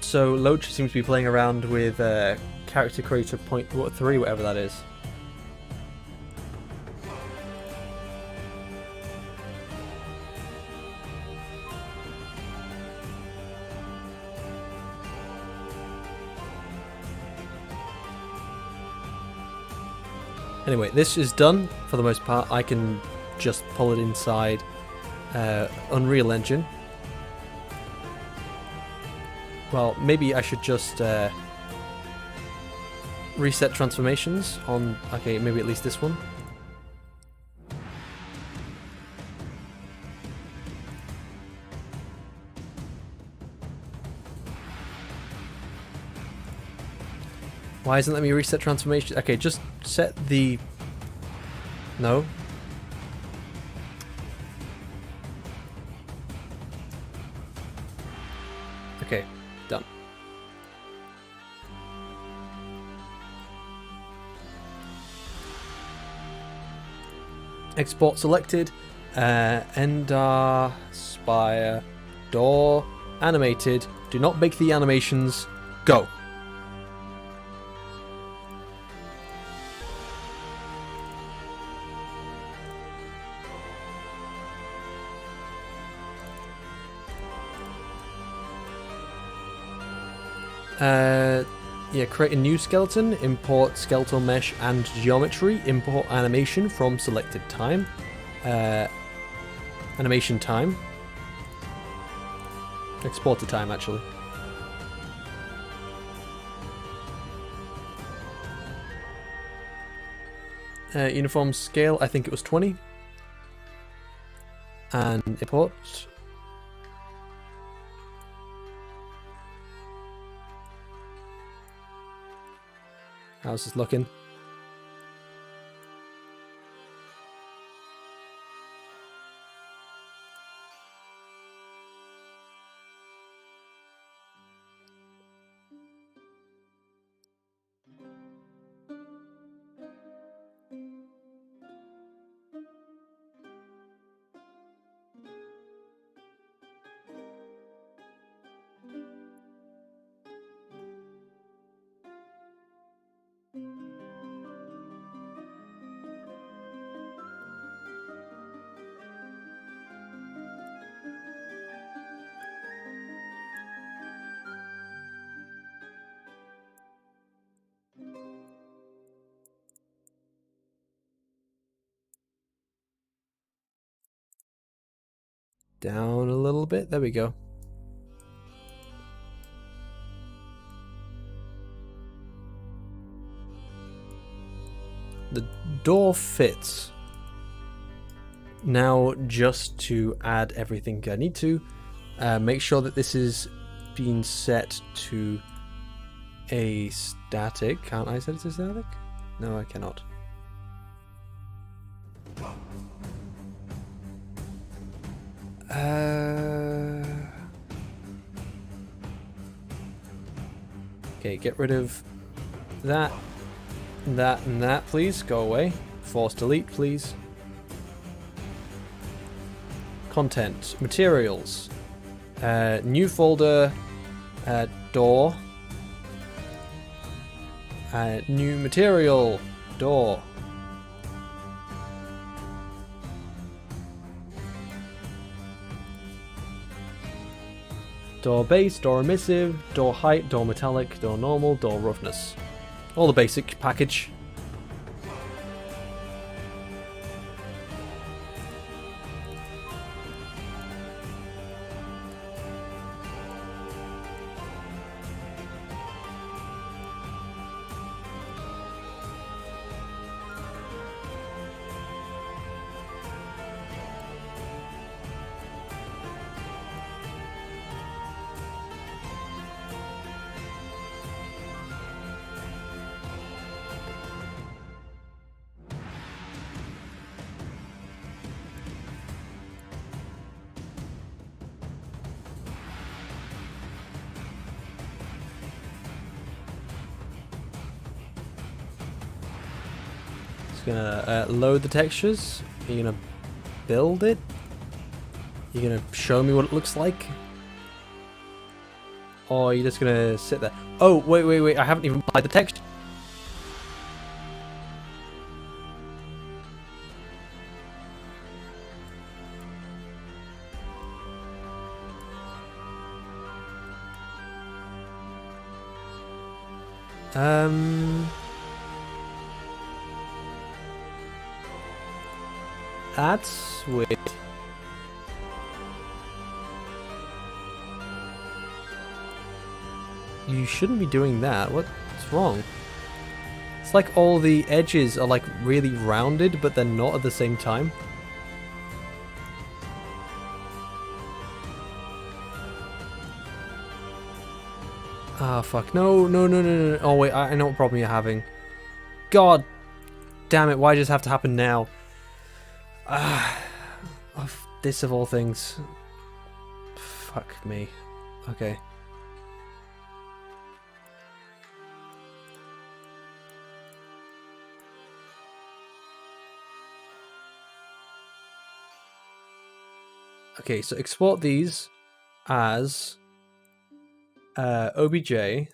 So Loach seems to be playing around with character creator 0.3, whatever that is. Anyway, this is done for the most part. I can just pull it inside Unreal Engine. Well, maybe I should just reset transformations on, okay, maybe at least this one. Why isn't it letting me reset transformation? Okay, just set the... No. Okay, done. Export selected. EndarSpire. Door. Animated. Do not make the animations. Go. Yeah, create a new skeleton, import skeletal mesh and geometry, import animation from selected time, animation time, export to time actually. Uniform scale, I think it was 20, and import. How's this looking? Down a little bit. There we go. The door fits. Now, just to add everything I need to, make sure that this is being set to a static. Can't I set it to static? No, I cannot. Okay, get rid of that, that, and that, please. Go away. Force delete, please. Content, materials, new folder, door, new material, door. Door base, door emissive, door height, door metallic, door normal, door roughness. All the basic package. Gonna load the textures. You're gonna build it. You're gonna show me what it looks like, or you're just gonna sit there. Oh, wait! I haven't even applied the text. That's weird. You shouldn't be doing that. What's wrong? It's like all the edges are like really rounded, but they're not at the same time. Ah, fuck. No. Oh, wait, I know what problem you're having. God damn it, why does this have to happen now? Of this of all things. Fuck me. Okay. Okay, so export these as obj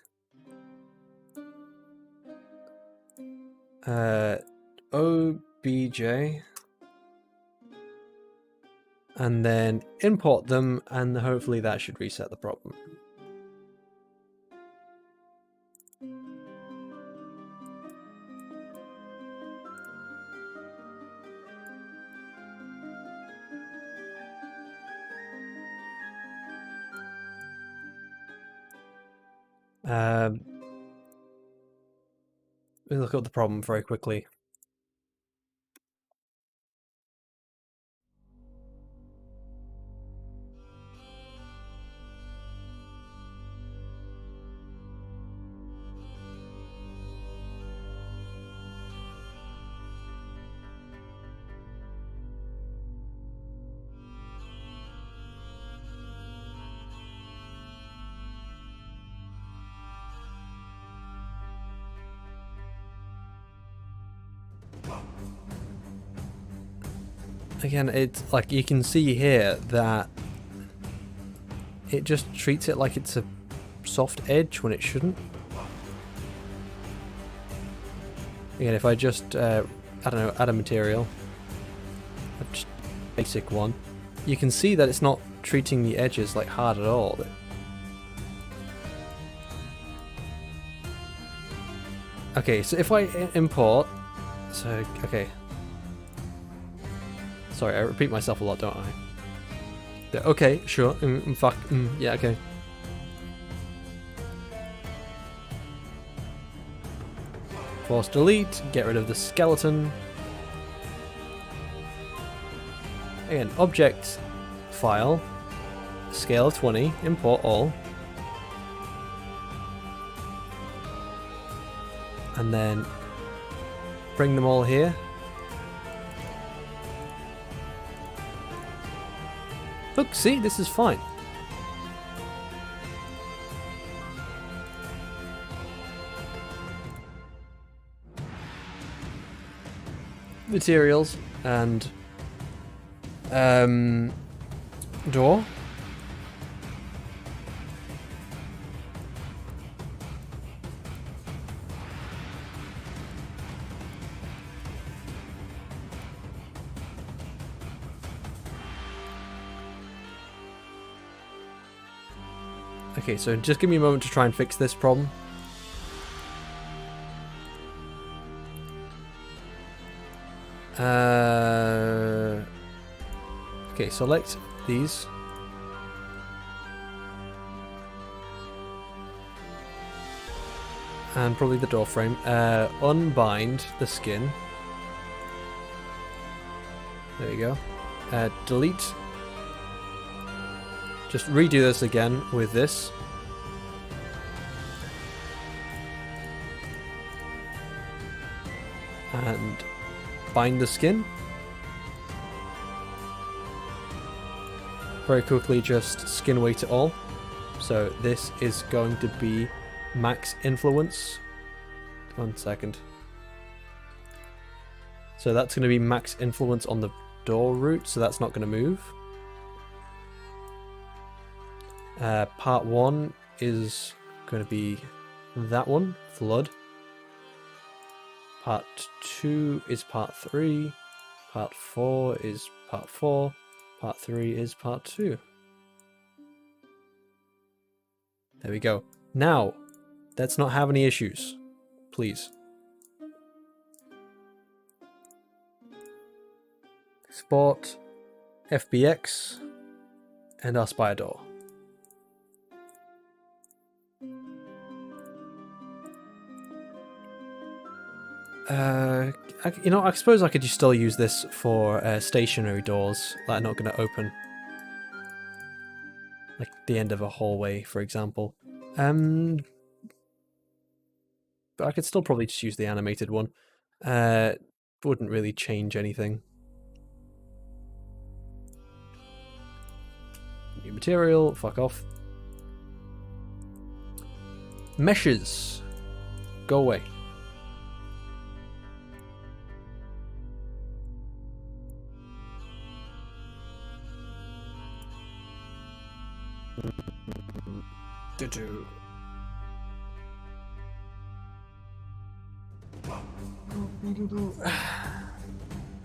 obj, and then import them, and hopefully that should reset the problem. We'll look up the problem very quickly. Again, it's like you can see here that it just treats it like it's a soft edge when it shouldn't. Again, if I just, I don't know, add a material, just basic one, you can see that it's not treating the edges like hard at all. Okay, so if I import, so, okay. Sorry, I repeat myself a lot, don't I? Yeah, okay, sure, fuck, yeah, okay. Force delete, get rid of the skeleton. Again, object, file, scale of 20, import all. And then bring them all here. Look, see, this is fine. materials and door. Okay, so just give me a moment to try and fix this problem. Okay, select these. And probably the door frame. Unbind the skin. There you go. Delete. Just redo this again with this. And bind the skin. Very quickly just skin weight it all. So this is going to be max influence. 1 second. So that's going to be max influence on the door route, so that's not going to move. Part 1 is going to be that one, flood. Part 2 is part 3. Part 4 is part 4. Part 3 is part 2. There we go. Now, let's not have any issues. Please. Export, FBX, EndarSpire door. I suppose I could just still use this for stationary doors that are not going to open. Like the end of a hallway, for example. But I could still probably just use the animated one. Wouldn't really change anything. New material, fuck off. Meshes. Go away. I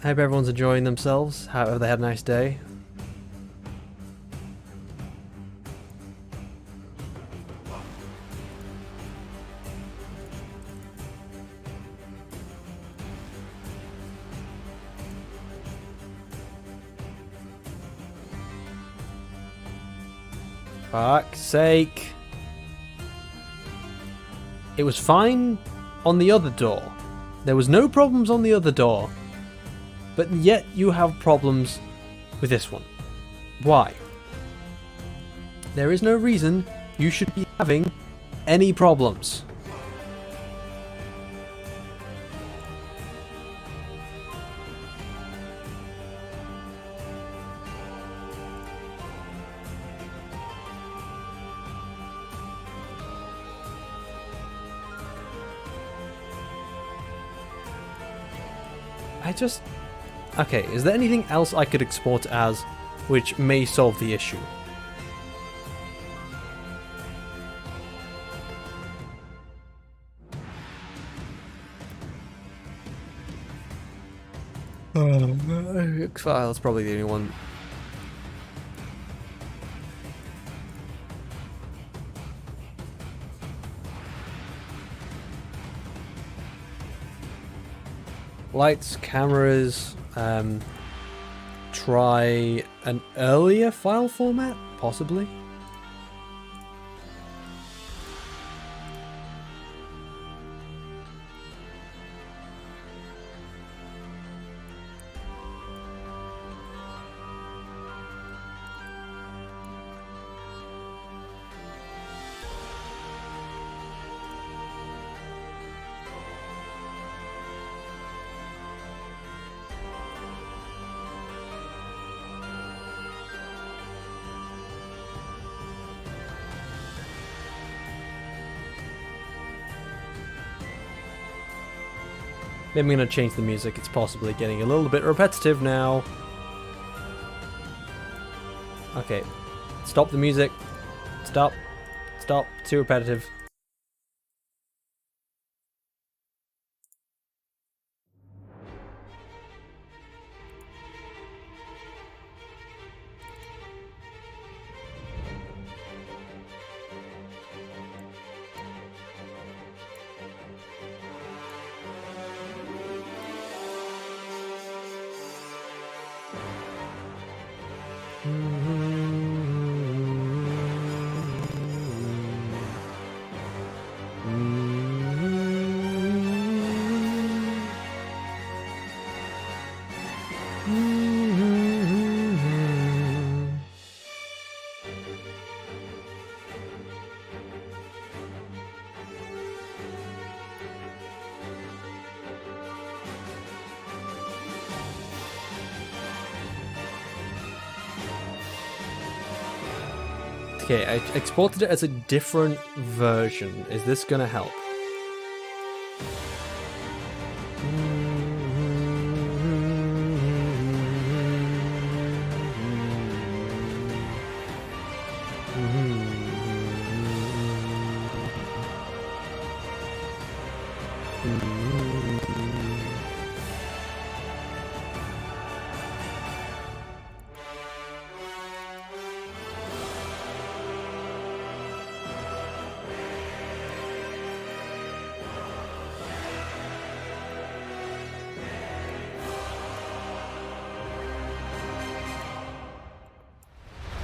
hope everyone's enjoying themselves. However, they had a nice day. Fuck's sake. It was fine on the other door. There was no problems on the other door. But yet you have problems with this one. Why? There is no reason you should be having any problems. Okay, is there anything else I could export as which may solve the issue? File's probably the only one. Lights, cameras, try an earlier file format, possibly? Maybe I'm going to change the music. It's possibly getting a little bit repetitive now. Okay. Stop the music. Stop. Stop. Too repetitive. Okay, I exported it as a different version. Is this gonna help?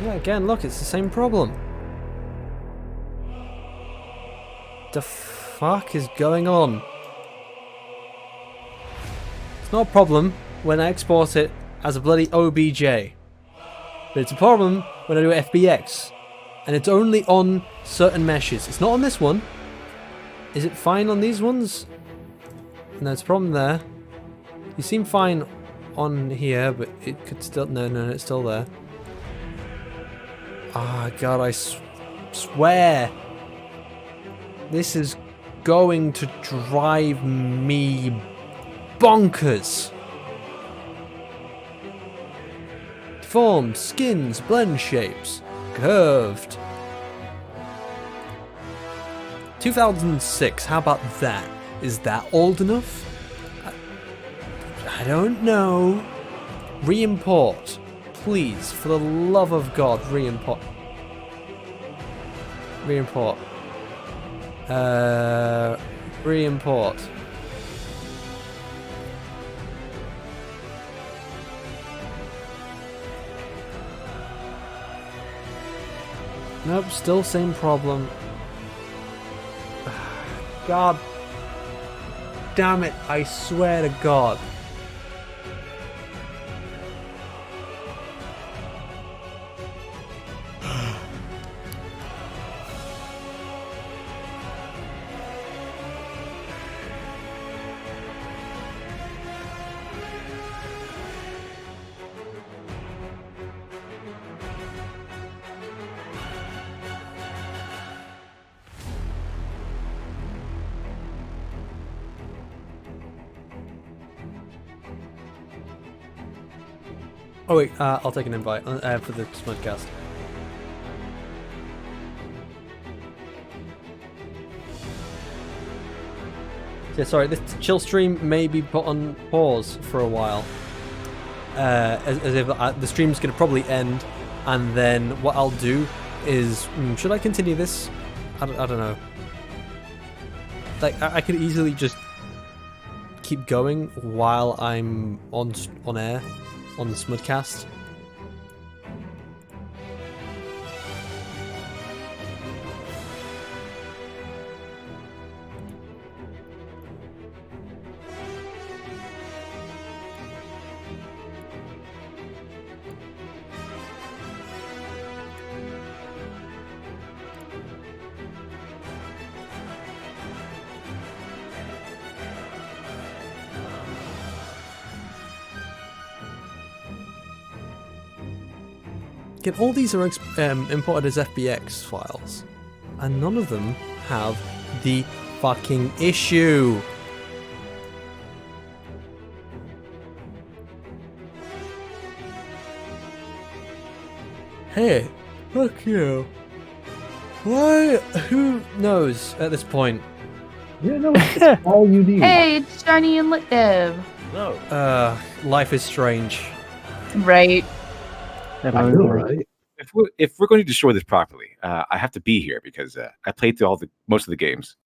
Yeah, again, look, it's the same problem. The fuck is going on? It's not a problem when I export it as a bloody OBJ. But it's a problem when I do FBX. And it's only on certain meshes. It's not on this one. Is it fine on these ones? No, it's a problem there. You seem fine on here, but it could still... No, it's still there. Ah, oh, God, I swear. This is going to drive me bonkers. Deformed, skins, blend shapes, curved. 2006, how about that? Is that old enough? I don't know. Re-import. Please, for the love of God, re-import. Re-import. Re-import. Nope, still same problem. God damn it, I swear to God. Oh wait, I'll take an invite for the Smudcast. Yeah, sorry, this chill stream may be put on pause for a while. As if the stream's going to probably end, and then what I'll do is... should I continue this? I don't know. Like, I could easily just keep going while I'm on air. On the Smudcast. Again, all these are imported as FBX files, and none of them have the fucking issue. Hey, fuck you. Why? Who knows at this point? Yeah, no, it's all you need. Hey, it's Shiny and Lit Dev. No. Life is strange. Right. I know, right? If we're going to destroy this properly, I have to be here because I played through most of the games.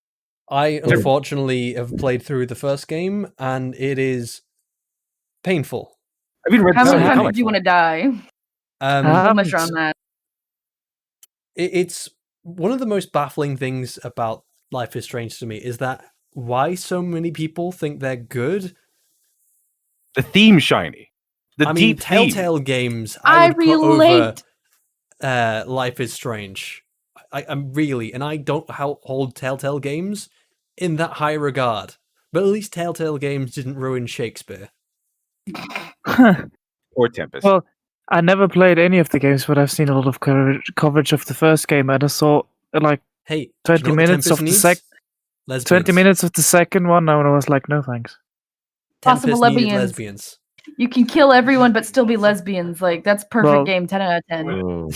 I unfortunately have played through the first game, and it is painful. I've even read How many the times comics. do you want to die? How much on that? It's one of the most baffling things about Life is Strange to me is that why so many people think they're good. The theme shiny. The deep theme. Telltale games I would put over relate. Life is Strange. I'm really, and I don't hold Telltale games in that high regard. But at least Telltale games didn't ruin Shakespeare. Or Tempest. Well, I never played any of the games, but I've seen a lot of coverage of the first game, and I saw like Hey, 20 do you know what minutes of Tempest the needs? Lesbians. 20 minutes of the second one, and I was like, no thanks. Possible Tempest needed lesbians. lesbians. You can kill everyone but still be lesbians. Like, that's perfect Well- game. 10 out of 10. Oh.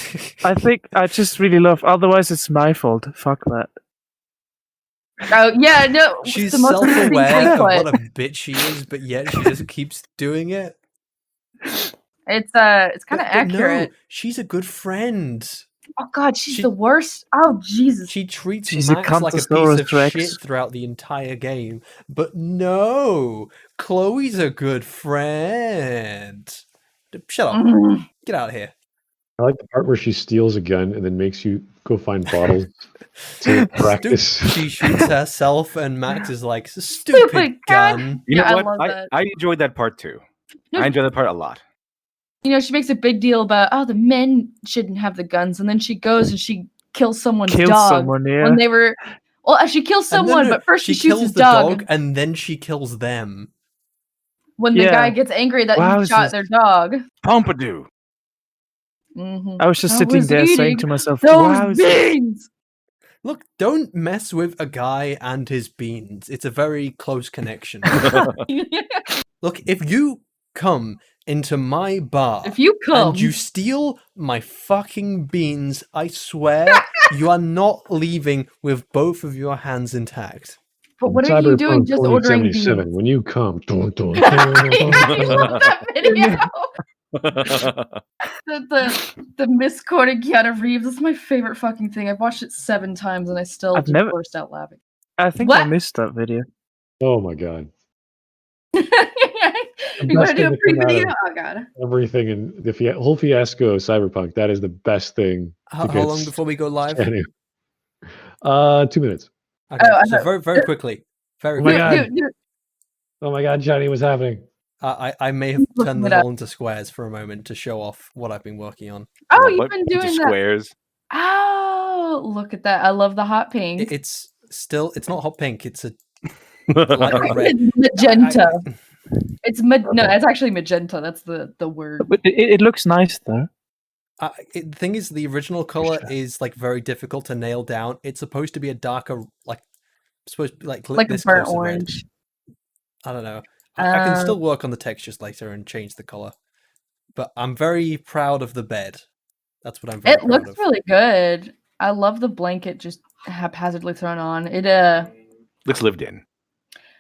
I think I just really love. Otherwise, it's my fault. Fuck that. Oh, yeah, no. She's the most amazing self-aware of Bigfoot. what a bitch she is, but yet she just keeps doing it. It's kind of But accurate. No, she's a good friend. Oh, God, she's She- the worst. Oh, Jesus. She treats She's a Max like a piece Contosaurus of Rex. shit throughout the entire game. But no, Chloe's a good friend. Shut up. Mm. Get out of here. I like the part where she steals a gun and then makes you go find bottles to practice. She shoots herself, and Max is like, stupid Stupid gun." gun. You know Yeah, I what? love that. I enjoyed that part too. No. I enjoyed that part a lot. You know, she makes a big deal about, oh, the men shouldn't have the guns. And then she goes and she kills someone's Killed dog. someone, yeah. When they were. Well, she kills And then someone, but first she shoots kills his the dog. and then she kills them. When the Yeah. guy gets angry that he shot Wowzers. their dog. Pompadour. Mhm. I was just I sitting was there saying eating to myself, Those "Wow, beans! Look, don't mess with a guy and his beans. It's a very close connection. Look, if you come into my bar If you come. and you steal my fucking beans, I swear you are not leaving with both of your hands intact. But what are you doing Cyberpunk just ordering beans? 2077, when you come. I love that video. The misquoted Keanu Reeves. That's my favorite fucking thing. I've watched it 7 times and I still I've just never- burst out laughing. I think I What? missed that video." Oh my god. You want best to do thing a to come out pre-video? of- Oh god. Everything in the whole fiasco of Cyberpunk, that is the best thing. How to get long before we go live? standing. 2 minutes. Okay, Oh, I so thought- very, very quickly. Very Oh my quickly. God. Oh my god, Johnny, what's happening? I may have Looking turned it this up. all into squares for a moment to show off what I've been working on. Oh, you've What? been Bunch of doing that. squares. Oh, look at that. I love the hot pink. It's not hot pink. It's a light red. It's magenta. I- No, it's actually magenta. That's the word. But it looks nice though. The thing is, the original color is like very difficult to nail down. It's supposed to be a darker, supposed to be like Like a this burnt close to red. orange. I don't know. I can still work on the textures later and change the color, but I'm very proud of the bed. That's what I'm very It proud looks of. really good. I love the blanket just haphazardly thrown on. It Looks lived in.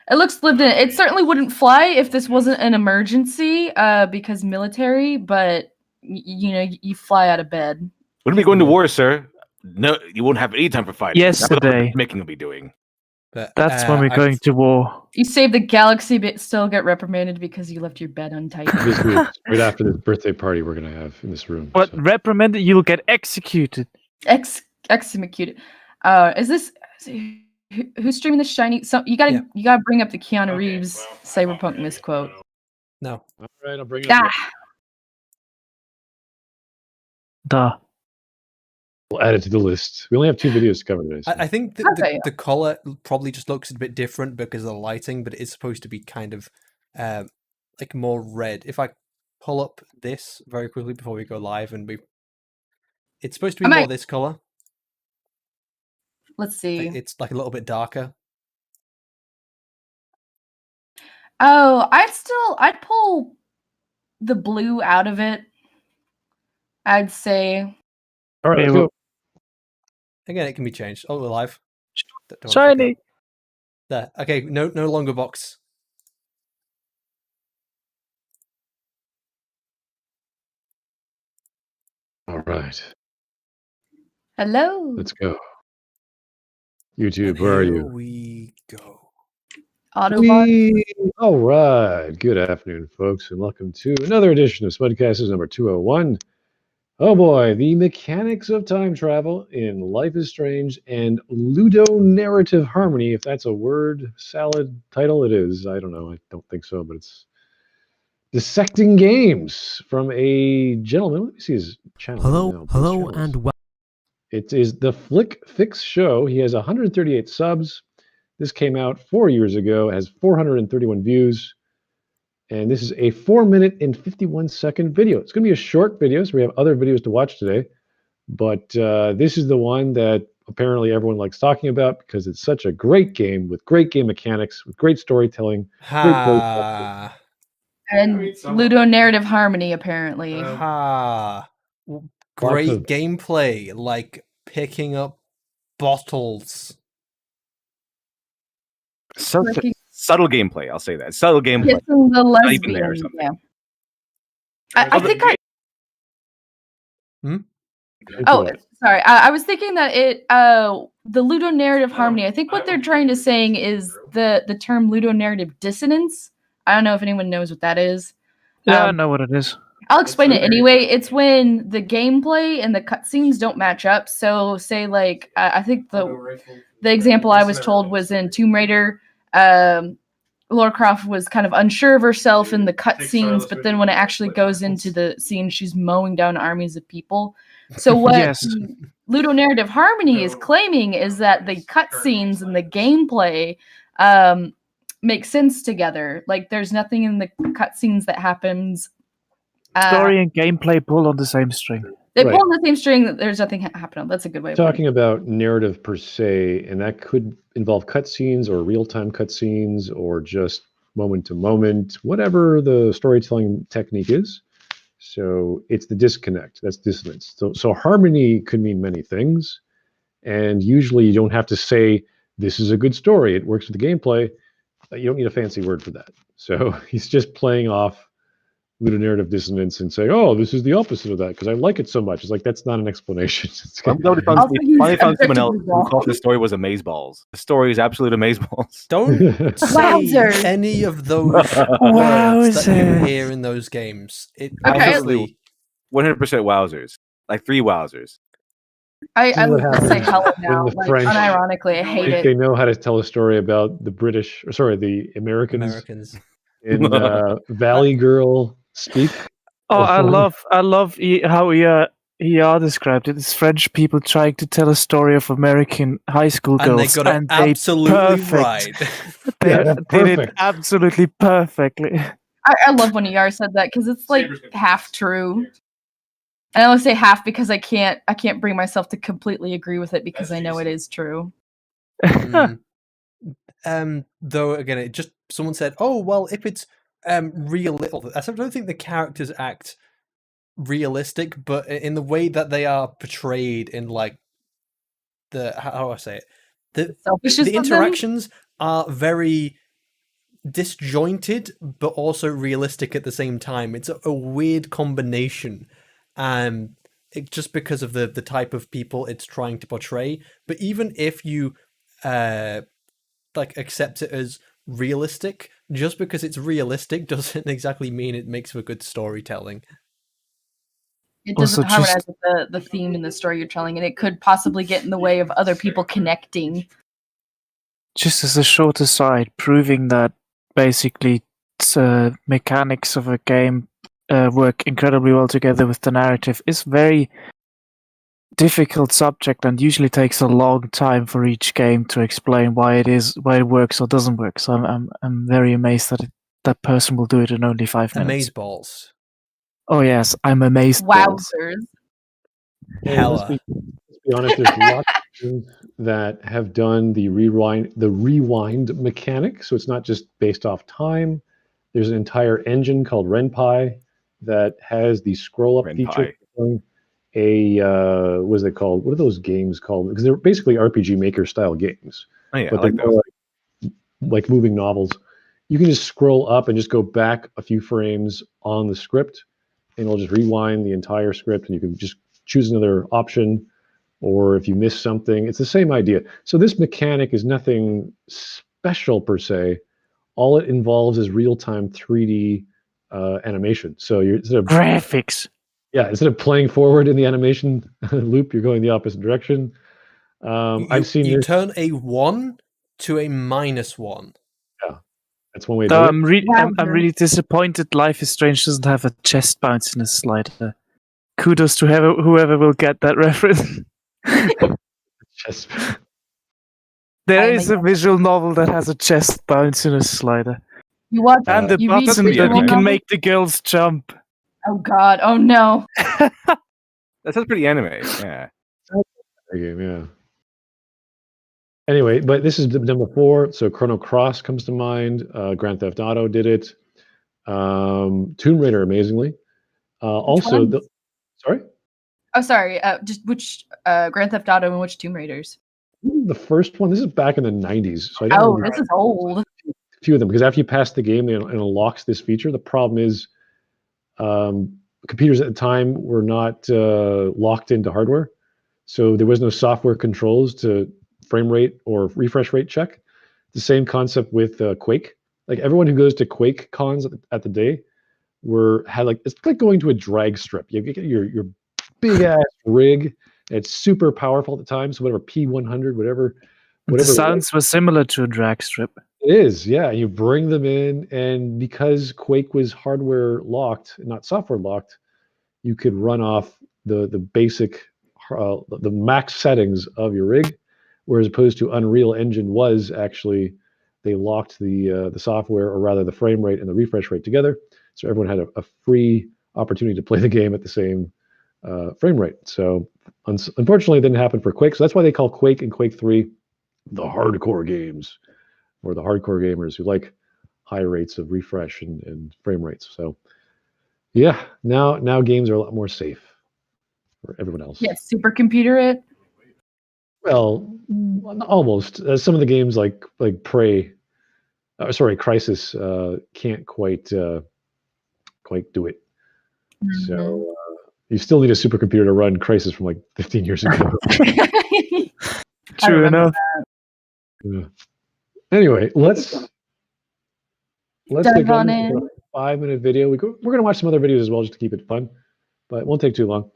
It looks lived in. It certainly wouldn't fly if this wasn't an emergency, because military. But you know, you fly out of bed. When are we going to war, sir? No, you won't have any time for fighting. That's what Yesterday. making will be doing. But, That's when we're going to war. You save the galaxy, but still get reprimanded because you left your bed untightened. This week, right after this birthday party we're gonna have in this room. But so. reprimanded, you'll get executed. Executed. Is this who's streaming the shiny? So you gotta bring up the Keanu Reeves Cyberpunk misquote. No. All right, I'll bring it up. Ah, Duh. We'll add it to the list. We only have 2 videos to cover today. so- I think that Okay. the color probably just looks a bit different because of the lighting, but it's supposed to be kind of like more red. If I pull up this very quickly before we go live, it's supposed to be more this color. let's see. It's like a little bit darker. Oh, I'd pull the blue out of it. I'd say All right, Okay, let's well, go. Again, it can be changed. Oh, we're live. Don't wanna fuck shiny. up. There. Okay, no longer box. All right, Hello. let's go. YouTube, And where are here you? we go. Autobot. All right. Good afternoon, folks, and welcome to another edition of Spudcasts number 201. Oh boy, the mechanics of time travel in Life is Strange and Ludo-narrative harmony, if that's a word salad title, it is. I don't know. I don't think so, but it's Dissecting Games from a gentleman. Let me see his channel. Hello, and welcome. It is the Flick Fix Show. He has 138 subs. This came out 4 years ago. It has 431 views. And this is a 4-minute and 51-second video. It's going to be a short video, so we have other videos to watch today. But this is the one that apparently everyone likes talking about because it's such a great game with great game mechanics, with great storytelling. Ha. And Ludo narrative harmony, apparently. Ha. Lots Great of- gameplay, like picking up bottles. Subtle gameplay. I'll say that. Subtle gameplay. Kissing the even there or lesbian. something. Yeah. I think I. Oh, sorry. I was thinking that the Ludo narrative harmony. I think what they're trying to saying is the term Ludo narrative dissonance. I don't know if anyone knows what that is. Yeah, I know what it is. I'll explain it anyway. It's when the gameplay and the cutscenes don't match up. So, say like I think the example I was told was in Tomb Raider. Lara Croft was kind of unsure of herself in the cutscenes, but then when it actually goes into the scene, she's mowing down armies of people. So what Yes. Ludo narrative harmony is claiming is that the cutscenes and the gameplay make sense together. Like there's nothing in the cutscenes that happens. Story and gameplay pull on the same string. They Right. pull on the same string that there's nothing happening. That's a good way of putting it. Talking about narrative per se, and that could involve cutscenes or real-time cutscenes or just moment to moment, whatever the storytelling technique is. So it's the disconnect. That's dissonance. So harmony could mean many things, and usually you don't have to say this is a good story. It works with the gameplay. You don't need a fancy word for that. So he's just playing off ludonarrative dissonance and saying, "Oh, this is the opposite of that because I like it so much." It's like that's not an explanation. I'm glad we Also, he's finally found someone else objectively who wrong. thought the story was amazeballs. The story is absolute amazeballs. Don't say Wowzers. any of those words that you Wowzers. hear in those games. It Okay. honestly, 100% wowzers. Like 3 wowzers. I What would say happens hella when now. the Like, French unironically, I hate think they it. know how to tell a story about the British, or sorry, the Americans in Valley Girl speak. Oh, I Oh. love how ER described it. It's French people trying to tell a story of American high school and they girls, got it and they absolutely perfect. right. They Yeah, did it perfect. absolutely perfectly. I love when ER said that because it's like half true. And I only say half because I can't bring myself to completely agree with it because I know it is true. Mm. Though again, it just someone said, "Oh well, if it's real," I don't think the characters act realistic, but in the way that they are portrayed in like the how do I say it, the Selfishness the of them? interactions are very disjointed, but also realistic at the same time. It's a weird combination, just because of the type of people it's trying to portray. But even if you like accept it as realistic, just because it's realistic doesn't exactly mean it makes for good storytelling. It Also, doesn't harmonize just- with the theme and the story you're telling, and it could possibly get in the way of other people connecting. Just as a short aside, proving that basically mechanics of a game work incredibly well together with the narrative is very difficult subject and usually takes a long time for each game to explain why it works or doesn't work. So I'm very amazed that that person will do it in only 5 minutes. Amazeballs. Oh yes, I'm amazed. balls. Wowzers. Hey, Hella. let's be honest. There's lots of games that have done the rewind mechanic, so it's not just based off time. There's an entire engine called RenPy that has the scroll up RenPy. feature. what is it called? What are those games called? Because they're basically RPG Maker style games, Oh yeah, I but like they're those. more like moving novels. You can just scroll up and just go back a few frames on the script, and it'll just rewind the entire script, and you can just choose another option. Or if you miss something, it's the same idea. So this mechanic is nothing special per se. All it involves is real-time 3D animation. So you're Graphics. instead of playing forward in the animation loop, you're going the opposite direction. I've seen you this. turn a 1 to a -1. That's one way to Though do it. I'm really disappointed Life is Strange doesn't have a chest bounce in a slider. Kudos to whoever will get that reference. Just, There Oh is my a visual novel that has a chest bounce in a slider. You watch And the you read button visual that you can novel? make the girls jump. Oh God! Oh no! That sounds pretty anime. Yeah. game, yeah. Anyway, but this is number 4. So Chrono Cross comes to mind. Grand Theft Auto did it. Tomb Raider, amazingly. Also, one? sorry, Oh, sorry. Just which Grand Theft Auto and which Tomb Raiders? the first one. This is back in the 90s. So I don't Oh, remember this is old. a few of them because after you pass the game, it unlocks this feature. The problem is computers at the time were not locked into hardware. So there was no software controls to frame rate or refresh rate check. The same concept with Quake. Like everyone who goes to Quake cons at the day had like it's like going to a drag strip. You get your big ass rig. It's super powerful at the time. So whatever P100, whatever The sounds were similar to a drag strip. it is, yeah. You bring them in, and because Quake was hardware locked, not software locked, you could run off the basic, the max settings of your rig, whereas opposed to Unreal Engine was actually they locked the software, or rather the frame rate and the refresh rate together, so everyone had a free opportunity to play the game at the same frame rate. So unfortunately, it didn't happen for Quake. So that's why they call Quake and Quake 3 the hardcore games, or the hardcore gamers who like high rates of refresh and frame rates. So yeah, now games are a lot more safe for everyone else. Yeah, supercomputer it. Well, almost. Some of the games like Prey, Crisis, can't quite do it. So you still need a supercomputer to run Crisis from like 15 years ago. True enough. Yeah. Anyway, let's Dive get on going. in. 5-minute video. We're going to watch some other videos as well, just to keep it fun, but it won't take too long.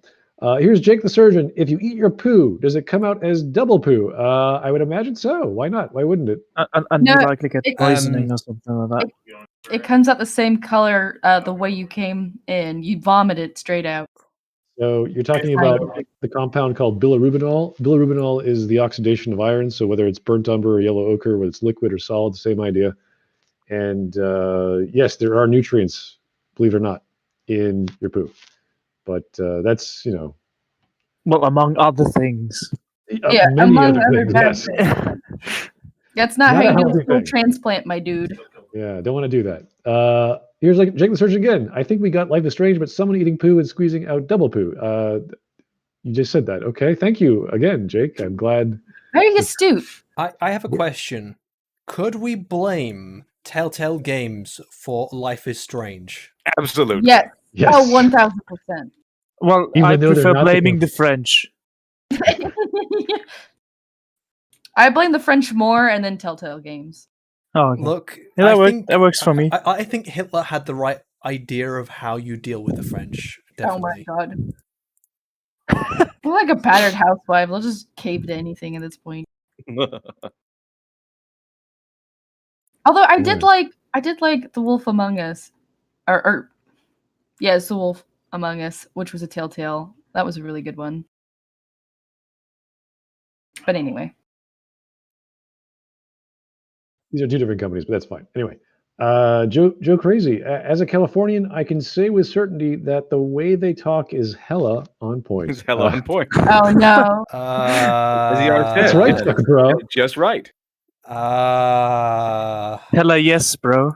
Here's Jake the Surgeon. If you eat your poo, does it come out as double poo? I would imagine so. Why not? Why wouldn't it? And No, you likely get poisoning or something like that. It comes out the same color the way you came in. You vomit it straight out. So you're talking about the compound called bilirubinol. Bilirubinol is the oxidation of iron. So whether it's burnt umber or yellow ochre, whether it's liquid or solid, the same idea. And yes, there are nutrients, believe it or not, in your poo. But that's, Well, among other things. Yeah, many among other other things, bad yes. things. That's not Not how a you do healthy a full thing. transplant, my dude. Yeah, don't want to do that. Here's like Jake the Surgeon again. I think we got Life is Strange, but someone eating poo and squeezing out double poo. You just said that. Okay, thank you again, Jake. I'm glad. Very astute. I have a question. Could we blame Telltale Games for Life is Strange? Absolutely. Yes. Yes. Oh, 1000%. Well, Even I though they're prefer not the blaming the French. I blame the French more, and then Telltale Games. Oh, okay. Look, Yeah, I think that works for me. I think Hitler had the right idea of how you deal with the French. Definitely. Oh my god. We're like a battered housewife. They'll just cave to anything at this point. Although I did like The Wolf Among Us, or yeah, it's The Wolf Among Us, which was a Telltale. That was a really good one. But anyway, These are two different companies, but that's fine. Anyway, Joe Crazy. As a Californian, I can say with certainty that the way they talk is hella on point. It's hella on point. oh no, As he already That's said. right, Yeah. bro. Just right. Hella yes, bro.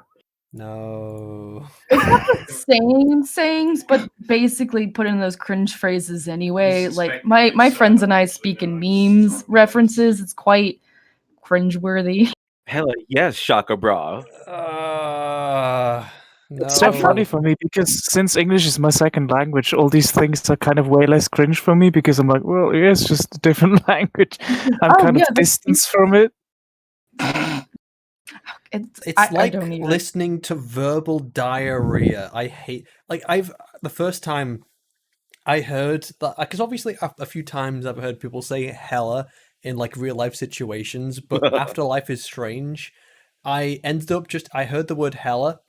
No. It's not the sayings, but basically put in those cringe phrases anyway. Like my friends and I speak in memes references. It's quite cringeworthy. Hella yes, Shaka Bra. No. It's so funny for me because since English is my second language, all these things are kind of way less cringe for me because I'm like, well, yeah, it's just a different language. I'm kind of distanced from it. It's I like don't even. listening to verbal diarrhea. I hate. Like the first time I heard that, because obviously a few times I've heard people say hella in like real life situations, but after Life is Strange, I ended up I heard the word hella,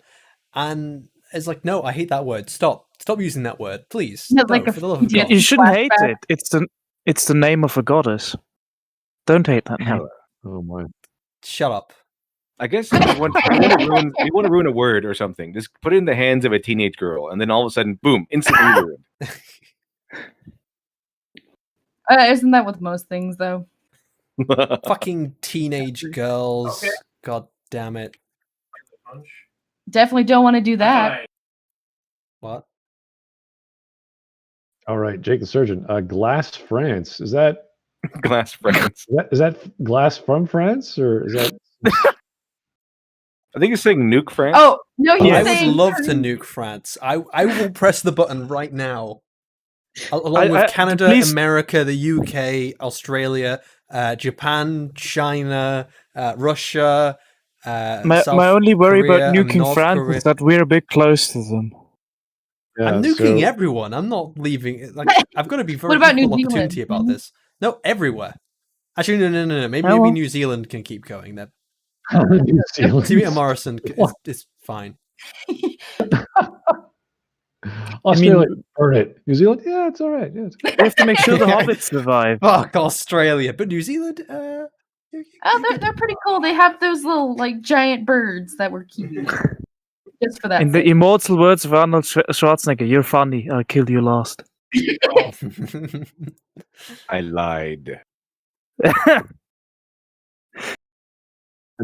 and it's like, no, I hate that word. Stop using that word, please. Yeah, No, like for the love of God. You shouldn't hate Flashback. it. It's the name of a goddess. Don't hate that name. Hella. Oh my. Shut up. I guess if you want to ruin a word or something, just put it in the hands of a teenage girl, and then all of a sudden, boom, instantly ruined. Isn't that with most things though? Fucking teenage girls. Okay. God damn it. Definitely don't want to do that. What? All right, Jake the Surgeon. Glass France. Is that Glass friends. is that glass from France or is that? I think he's saying nuke France. Oh no, he's I saying would love to nuke France. I will press the button right now. Along with Canada, please- America, the UK, Australia, Japan, China, Russia. My South only worry Korea, about and nuking North France Korea. is that we're a bit close to them. I'm Yeah, nuking so- everyone. I'm not leaving it. Like, I've got to be very What about equal New opportunity Zealand? about this. No, everywhere. Actually, no. Maybe Oh, well. New Zealand can keep going. That New Zealand. Tibia Morrison is fine. Australia, burn it. New Zealand, yeah, it's all right. Yeah, it's We have to make sure the hobbits survive. Fuck Australia, but New Zealand. Oh, they're pretty cool. They have those little like giant birds that were keeping just for that. In the sake. immortal words of Arnold Schwarzenegger, you're funny. I'll kill you last. I lied. I'm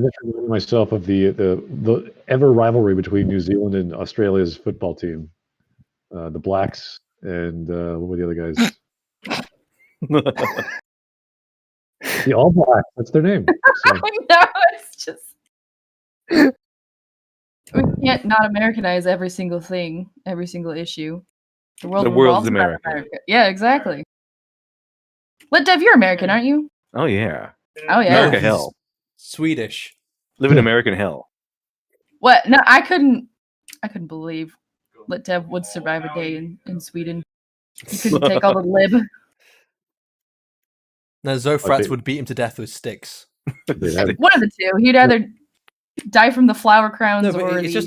just reminding myself of the ever rivalry between New Zealand and Australia's football team, the Blacks and what were the other guys? The All Blacks. That's their name. So, No, it's just we can't not Americanize every single thing, every single issue. The world The revolves world's around America. Yeah, exactly. Let Dev, you're American, aren't you? Oh yeah. Oh yeah. America he's hell. Swedish. Live in American hell. What? No, I couldn't believe Let Dev would survive a day in Sweden. He couldn't take all the lib. No, Zofrats Okay. would beat him to death with sticks. they have, One of the two. He'd either die from the flower crowns No, but or it's the.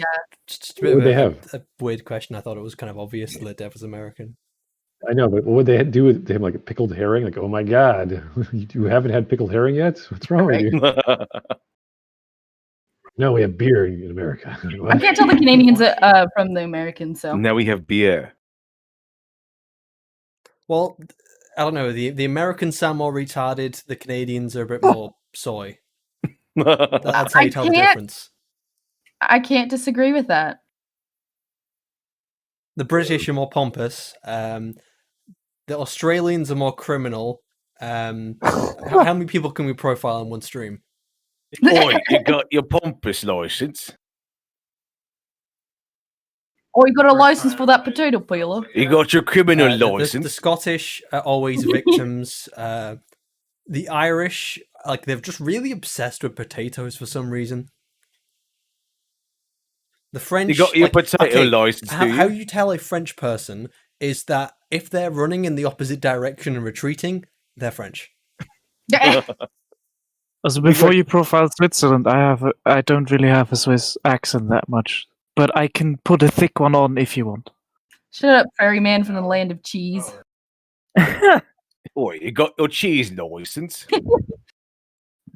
just a What bit would they of have? a weird question. I thought it was kind of obvious that Dev was American. I know, but what would they do with him? Like a pickled herring? Like, oh my God, you haven't had pickled herring yet? What's wrong with you? No, we have beer in America. I can't tell the Canadians from the Americans, so. Now we have beer. Well, I don't know. The Americans sound more retarded. The Canadians are a bit more soy. That's how you tell the can't- difference. I can't disagree with that. The British are more pompous. The Australians are more criminal. How many people can we profile in one stream? Boy, you got your pompous license. Oh, you got a license for that potato peeler? You got your criminal The license. Scottish are always victims. The Irish, like, they're just really obsessed with potatoes for some reason. The French, You got your like, potato okay, license, do you? How you tell a French person is that if they're running in the opposite direction and retreating, they're French. Also, before you profile Switzerland, I don't really have a Swiss accent that much, but I can put a thick one on if you want. Shut up, ferryman from the land of cheese. Boy, you got your cheese license.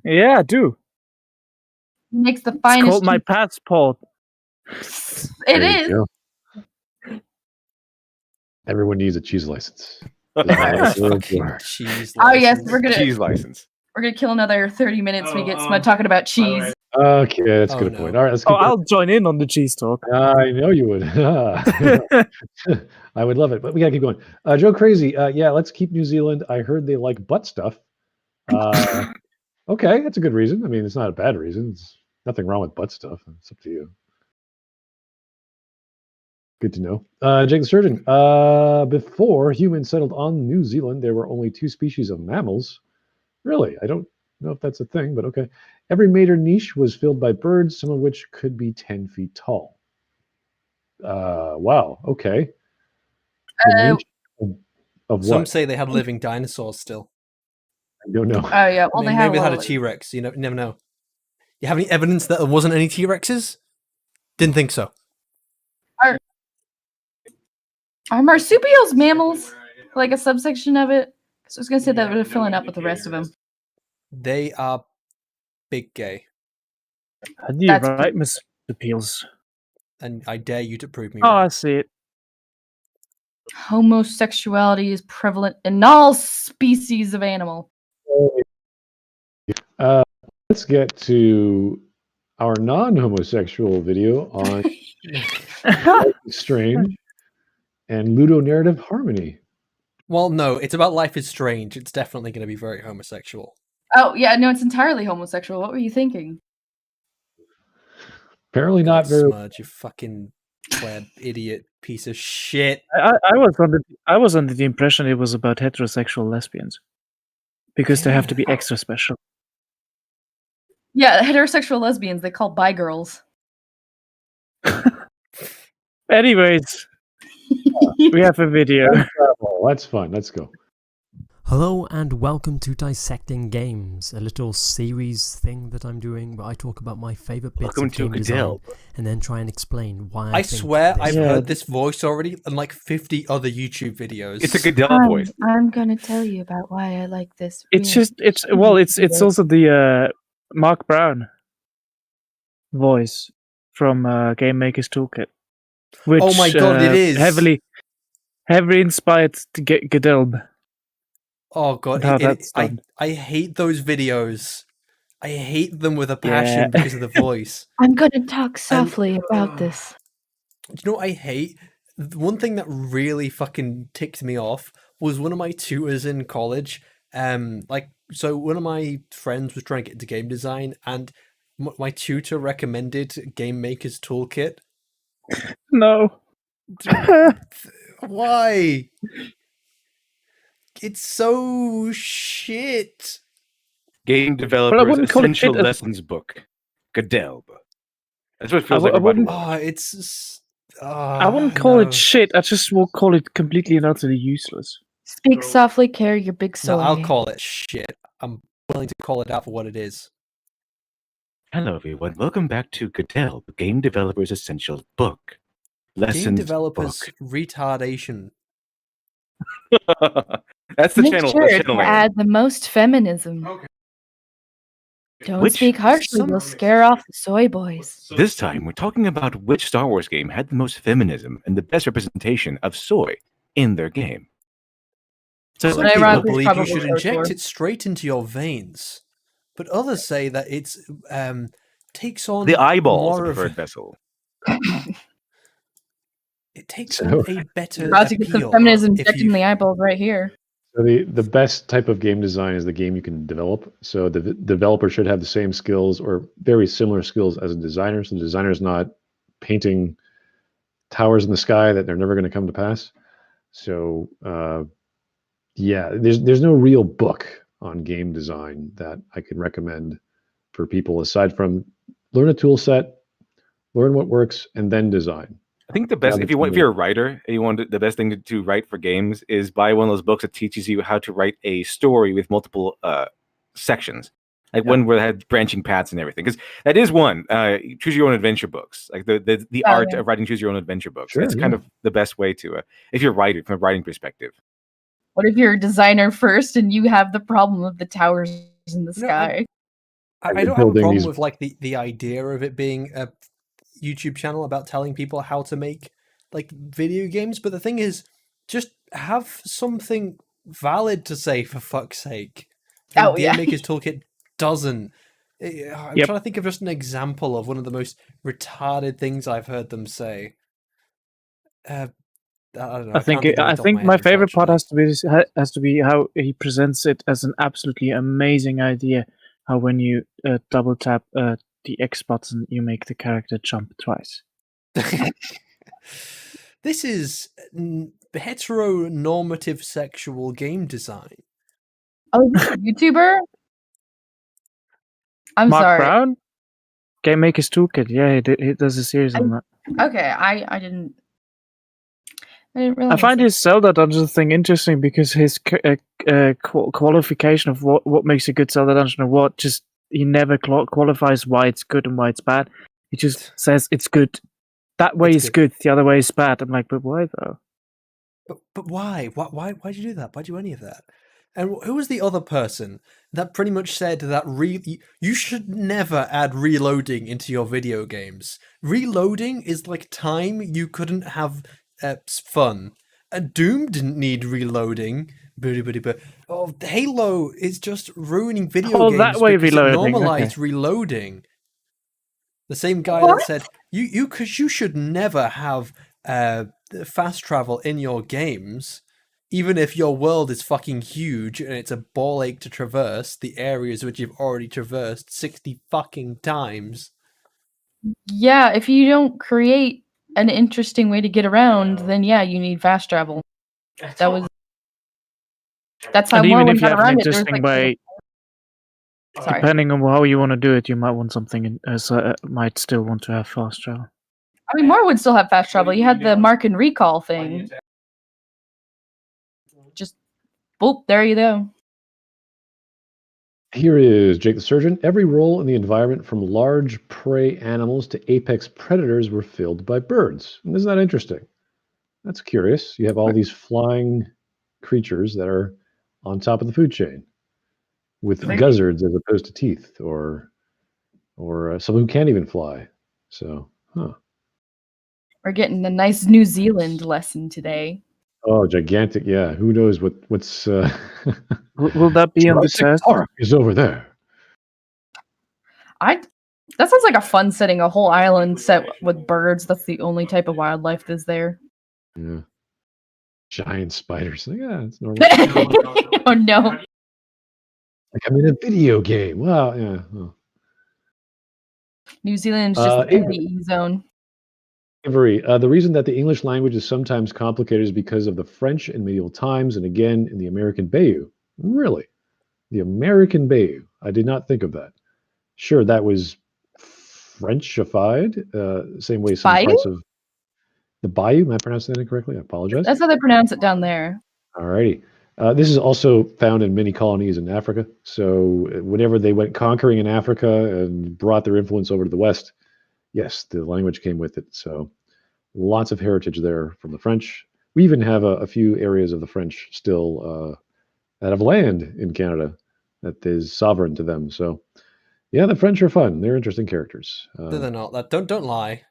Yeah, I do. Makes the It's finest. called my passport. It There is. you go. Everyone needs a cheese license. Doesn't matter what you're looking Fucking for. cheese. Oh yes, license. we're gonna Cheese license. kill another 30 minutes. We get Smud talking about cheese. Okay, that's a Oh, good no. point. All right, let's Oh, keep I'll join in on the cheese talk. I know you would. I would love it, but we gotta keep going. Joe Crazy, yeah, let's keep New Zealand. I heard they like butt stuff. Okay, that's a good reason. I mean, it's not a bad reason. It's nothing wrong with butt stuff. It's up to you. Good to know. Jake the Surgeon, before humans settled on New Zealand, there were only 2 species of mammals. Really? I don't know if that's a thing, but okay. Every major niche was filled by birds, some of which could be 10 feet tall. Wow. Okay. The Uh, niche of Some what? say they had living dinosaurs still. I don't know. Oh yeah, well they have Maybe a they had a little- T-Rex. You never know. You have any evidence that there wasn't any T-Rexes? Didn't think so. Are marsupials mammals? Like a subsection of it? So I was gonna say that would fill up with the rest of them. They are big gay, How do you That's write marsupials? and I dare you to prove me Oh, I wrong. see it. Homosexuality is prevalent in all species of animal. Let's get to our non-homosexual video on Strange and ludonarrative harmony. Well, no, it's about Life is Strange. It's definitely going to be very homosexual. Oh yeah, no, it's entirely homosexual. What were you thinking? Apparently not God, very. Smudge, you fucking pleb idiot piece of shit. I was under the impression it was about heterosexual lesbians because they have to be extra special. Yeah, heterosexual lesbians, they call bi girls. Anyways, we have a video. Oh, that's fun. Let's go. Hello and welcome to Dissecting Games, a little series thing that I'm doing where I talk about my favourite bits Welcome of to game design Goodell. and then try and explain why I think swear this- I've Yeah. heard this voice already in like 50 other YouTube videos. It's a Goodell voice. I'm gonna tell you about why I like this. It's also the Mark Brown voice from Game Maker's Toolkit, which Oh my God, it is. heavily inspired to get Goodell. Oh god, How that's done. I hate those videos. I hate them with a passion Yeah. because of the voice. I'm gonna talk softly about this. Do you know what I hate? The one thing that really fucking ticked me off was one of my tutors in college. So one of my friends was trying to get into game design, and my tutor recommended Game Maker's Toolkit. No. Why? It's so shit. Game Well, I developers wouldn't call it essential shit. lessons book. Goodell. That's what it I feels w- like. I about wouldn't- it. Oh, it's. I wouldn't call it shit. I just will call it completely and utterly useless. Speak softly, carry your big No, soul. I'll call it shit. I'm willing to call it out for what it is. Hello, everyone. Welcome back to Goodell, the Game Developers Essential Book. Lessons Game developers book. retardation. That's the Make channel. sure That's to channel name. add the most feminism. Don't Which- speak harshly; some- you'll scare off the soy boys. This time, we're talking about which Star Wars game had the most feminism and the best representation of soy in their game. So Some But people ironically, it's believe you probably should KOTOR. inject it straight into your veins, but others say that it's takes on the eyeballs more of of preferred vessel. it takes So- on a better About to get some appeal feminism if injected in you- the eyeballs right here. So the best type of game design is the game you can develop. So the developer should have the same skills or very similar skills as a designer. So the designer is not painting towers in the sky that they're never going to come to pass. So yeah, there's no real book on game design that I can recommend for people aside from learn a tool set, learn what works, and then design. I think the best, Yeah, if you're a writer and you want the best thing to write for games is buy one of those books that teaches you how to write a story with multiple sections, like one where they had branching paths and everything. Because that is one choose your own adventure books, like the Oh, art yeah. of writing choose your own adventure books. Sure, That's kind yeah. of the best way to if you're writing from a writing perspective. What if you're a designer first and you have the problem of the towers in the No, sky? I I've don't been have a building problem these- with like the idea of it being a YouTube channel about telling people how to make like video games, but the thing is, just have something valid to say for fuck's sake. Oh, Game yeah. Maker's Toolkit doesn't. I'm Yep. trying to think of just an example of one of the most retarded things I've heard them say. I don't know. I think can't think of it I off the top of think my my head, favorite part unfortunately. has to be how he presents it as an absolutely amazing idea. How when you double tap the X button, you make the character jump twice. This is heteronormative sexual game design. Oh, is this a YouTuber? I'm Mark sorry. Brown, Game Maker's Toolkit. Yeah, he does a series on that. Okay, I didn't realize. I find that. his Zelda Dungeon thing interesting because his qualification of what makes a good Zelda Dungeon and what just he never qualifies why it's good and why it's bad. He just says it's good. That way is good. The other way is bad. I'm like, but why though? But why? Why'd you do that? Why'd you do any of that? And who was the other person that pretty much said that you should never add reloading into your video games? Reloading is like time you couldn't have fun. Doom didn't need reloading. Oh, Halo is just ruining video games that way because reloading. it normalized Okay. reloading. The same guy What? that said you should never have fast travel in your games. Even if your world is fucking huge and it's a ball ache to traverse the areas which you've already traversed 60 fucking times. Yeah, if you don't create an interesting way to get around, then yeah, you need fast travel. That's how And even Morrowind if you got have an around it. There was interesting like, way, sorry. depending on how you want to do it, you might want something might still want to have fast travel. I mean, Morrowind still had fast travel. You had the mark and recall thing. Just boop, there you go. Here is Jake the Surgeon. Every role in the environment, from large prey animals to apex predators, were filled by birds. And isn't that interesting? That's curious. You have all these flying creatures that are on top of the food chain with gizzards as opposed to teeth, or some who can't even fly. So, We're getting a nice New Zealand lesson today. Oh, gigantic! Yeah, who knows what's Will that be on the Jurassic test? Park is over there. That sounds like a fun setting, a whole island set with birds. That's the only type of wildlife that's there. Yeah, giant spiders. Yeah, it's normal. Oh no. Like I'm in a video game. Wow. Yeah. Oh. New Zealand's just the PvE zone. Avery, the reason that the English language is sometimes complicated is because of the French in medieval times and again in the American Bayou. Really? The American Bayou. I did not think of that. Sure, that was Frenchified, same way some Bayou? parts of the Bayou. Am I pronouncing that incorrectly? I apologize. That's how they pronounce it down there. All righty. This is also found in many colonies in Africa. So whenever they went conquering in Africa and brought their influence over to the West, yes, the language came with it. So lots of heritage there from the French. We even have a few areas of the French still that have land in Canada that is sovereign to them. So yeah, the French are fun. They're interesting characters. No, they're not. Don't lie.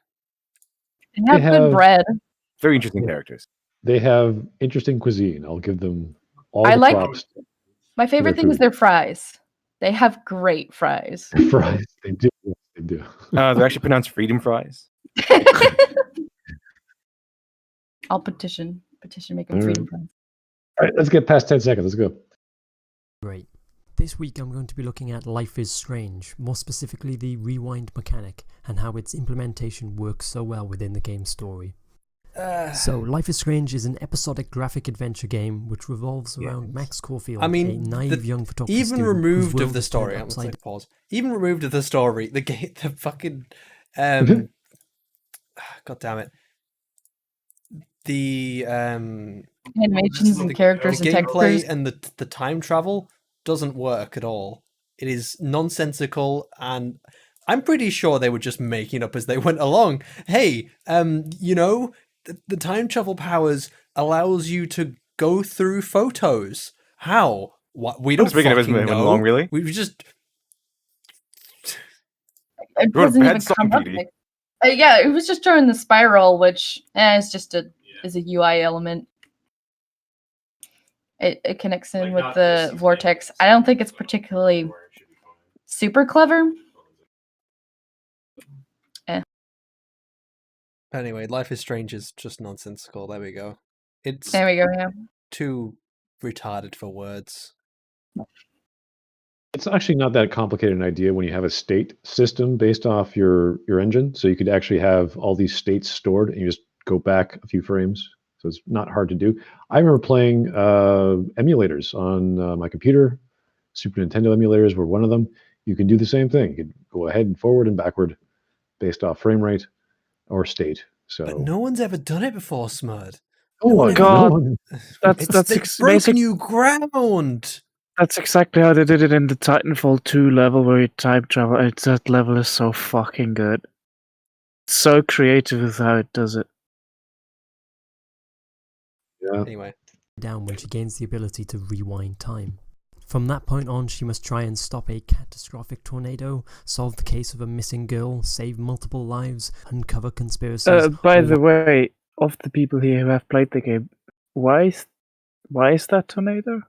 They have good bread. Very interesting characters. They have interesting cuisine. I'll give them all I the like props. My favorite thing is their fries. They have great fries. Fries, they do. They do. They're actually pronounced freedom fries. I'll petition make them freedom fries. All right, let's get past 10 seconds. Let's go. Great. This week I'm going to be looking at Life is Strange, more specifically the rewind mechanic and how its implementation works so well within the game's story. So, Life is Strange is an episodic graphic adventure game which revolves around Max Caulfield, a naive young photographer. Even removed of the story, I'm going to pause. Even removed of the story, the fucking, god damn it, the animations and characters the and gameplay textures and the time travel doesn't work at all. It is nonsensical, and I'm pretty sure they were just making up as they went along. Hey, you know, the time travel powers allows you to go through photos. How? What? We don't fucking know. Along, really? We just. It doesn't even come up. Yeah, it was just drawing the spiral, which is just is a UI element. It connects in with the vortex. I don't think it's particularly super clever. Anyway, Life is Strange is just nonsensical. There we go. It's There we go. Yeah. too retarded for words. It's actually not that complicated an idea when you have a state system based off your engine. So you could actually have all these states stored, and you just go back a few frames. So it's not hard to do. I remember playing emulators on my computer. Super Nintendo emulators were one of them. You can do the same thing. You could go ahead and forward and backward based off frame rate or state. So But no one's ever done it before, Smud. no one, God. no one. It's broken basic. new ground. That's exactly how they did it in the Titanfall 2 level where you time travel. That level is so fucking good. So creative with how it does it. Yeah. Anyway, Down when she gains the ability to rewind time. From that point on, she must try and stop a catastrophic tornado, solve the case of a missing girl, save multiple lives, uncover conspiracies. By or the way, of the people here who have played the game, why is that tornado?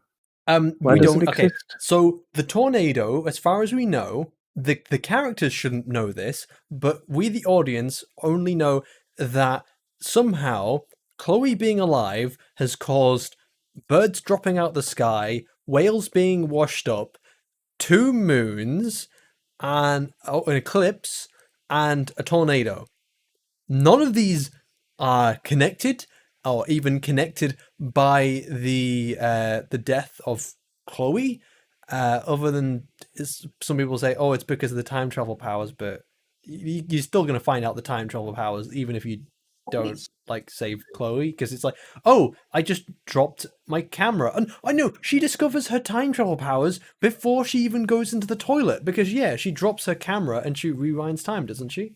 Why we does don't. it Okay, exist? so the tornado, as far as we know, the characters shouldn't know this, but we, the audience, only know that somehow Chloe being alive has caused birds dropping out the sky, whales being washed up, 2 moons, and an eclipse, and a tornado. None of these are connected, or even connected by the death of Chloe. Other than some people say, oh, it's because of the time travel powers, but you're still going to find out the time travel powers, even if you don't like save Chloe, because it's like, oh, I just dropped my camera, and I know she discovers her time travel powers before she even goes into the toilet, because yeah, she drops her camera and she rewinds time, doesn't she?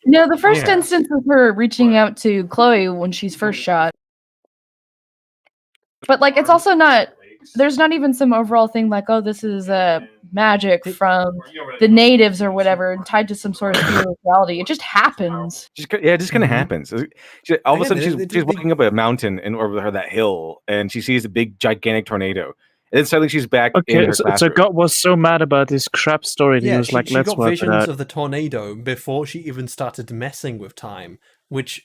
No, the first Yeah. instance of her reaching out to Chloe when she's first shot. But like, it's also not. There's not even some overall thing like, oh, this is magic from the natives or whatever, tied to some sort of spirituality. It just happens. It just kind of Mhm. happens. All of a Again, sudden, she's walking up a mountain and over that hill, and she sees a big, gigantic tornado. And then suddenly she's back in Okay, her so classroom. God was so mad about this crap story that he Yeah, was like, she let's got work it visions out. of the tornado before she even started messing with time, which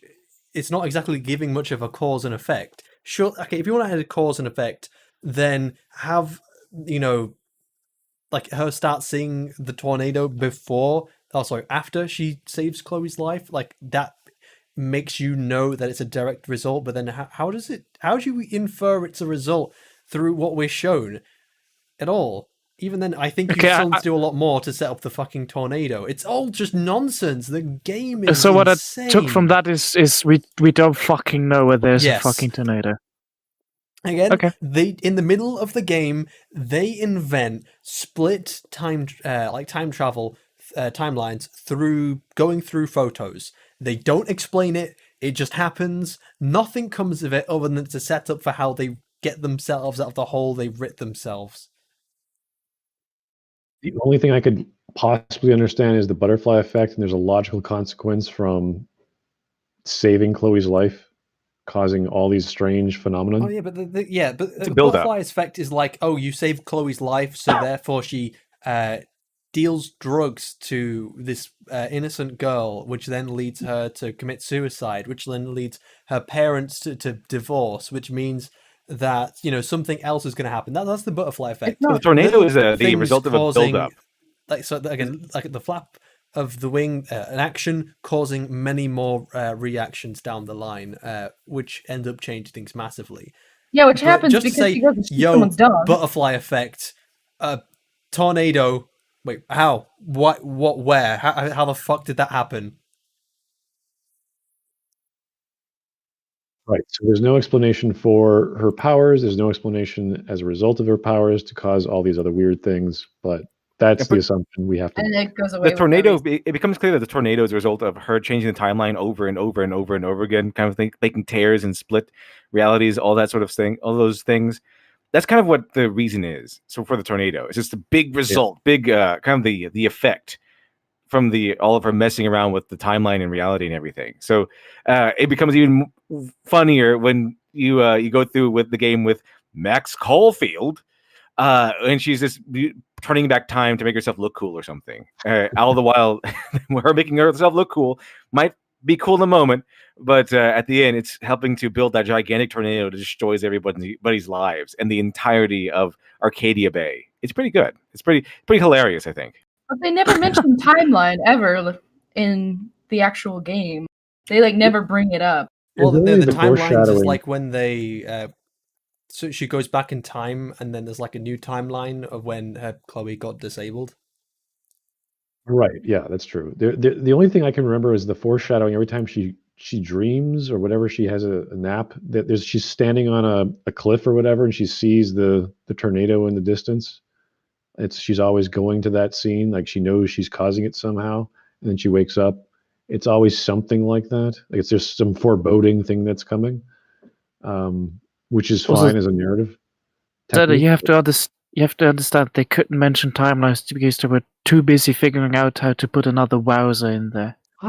it's not exactly giving much of a cause and effect. Sure, okay, if you want to add a cause and effect, then have, like her start seeing the tornado before, after she saves Chloe's life, like that makes you know that it's a direct result. But then how do you infer it's a result through what we're shown at all? Even then, I think you Okay, still need to do a lot more to set up the fucking tornado. It's all just nonsense. The game is So what insane. I took from that is we don't fucking know where there's Yes. a fucking tornado. Again, Okay. they in the middle of the game, they invent split time, like time travel timelines through going through photos. They don't explain it. It just happens. Nothing comes of it other than it's a setup for how they get themselves out of the hole they've writ themselves. The only thing I could possibly understand is the butterfly effect, and there's a logical consequence from saving Chloe's life, causing all these strange phenomena. Oh yeah, but the build-up. butterfly effect is like, oh, you saved Chloe's life, so therefore she deals drugs to this innocent girl, which then leads her to commit suicide, which then leads her parents to divorce, which means that something else is going to happen. That's the butterfly effect. So the tornado is the Things result of a causing- build-up. Again, like the flap of the wing, an action causing many more reactions down the line, which end up changing things massively. Yeah, which But happens just to because say, she goes and shoots yo, someone's dog. butterfly effect, tornado. Wait, how? What? Where? How the fuck did that happen? Right. So there's no explanation for her powers. There's no explanation as a result of her powers to cause all these other weird things. But that's Yeah, the but- assumption we have to And make. it goes away. The with tornado, that it becomes clear that the tornado is a result of her changing the timeline over and over and over and over again, kind of thing, making tears and split realities, all that sort of thing, all those things. That's kind of what the reason is. So for the tornado, it's just a big result, big kind of the effect from all of her messing around with the timeline and reality and everything. So it becomes even funnier when you go through with the game with Max Caulfield And she's just turning back time to make herself look cool or something. All the while, her making herself look cool might be cool in the moment, but at the end, it's helping to build that gigantic tornado that destroys everybody's lives and the entirety of Arcadia Bay. It's pretty good. It's pretty hilarious, I think. But they never mention timeline ever in the actual game. They like never bring it up. Well, There's the only the timelines is foreshadowing. like when they. So she goes back in time, and then there's like a new timeline of when Chloe got disabled. Right. Yeah, that's true. The only thing I can remember is the foreshadowing. Every time she dreams or whatever, she has a nap. That she's standing on a cliff or whatever, and she sees the tornado in the distance. She's always going to that scene, like she knows she's causing it somehow, and then she wakes up. It's always something like that. Like it's just some foreboding thing that's coming, which is Also, fine as a narrative. Dada, technique. you have to understand they couldn't mention timelines because they were too busy figuring out how to put another Wowzer in there. I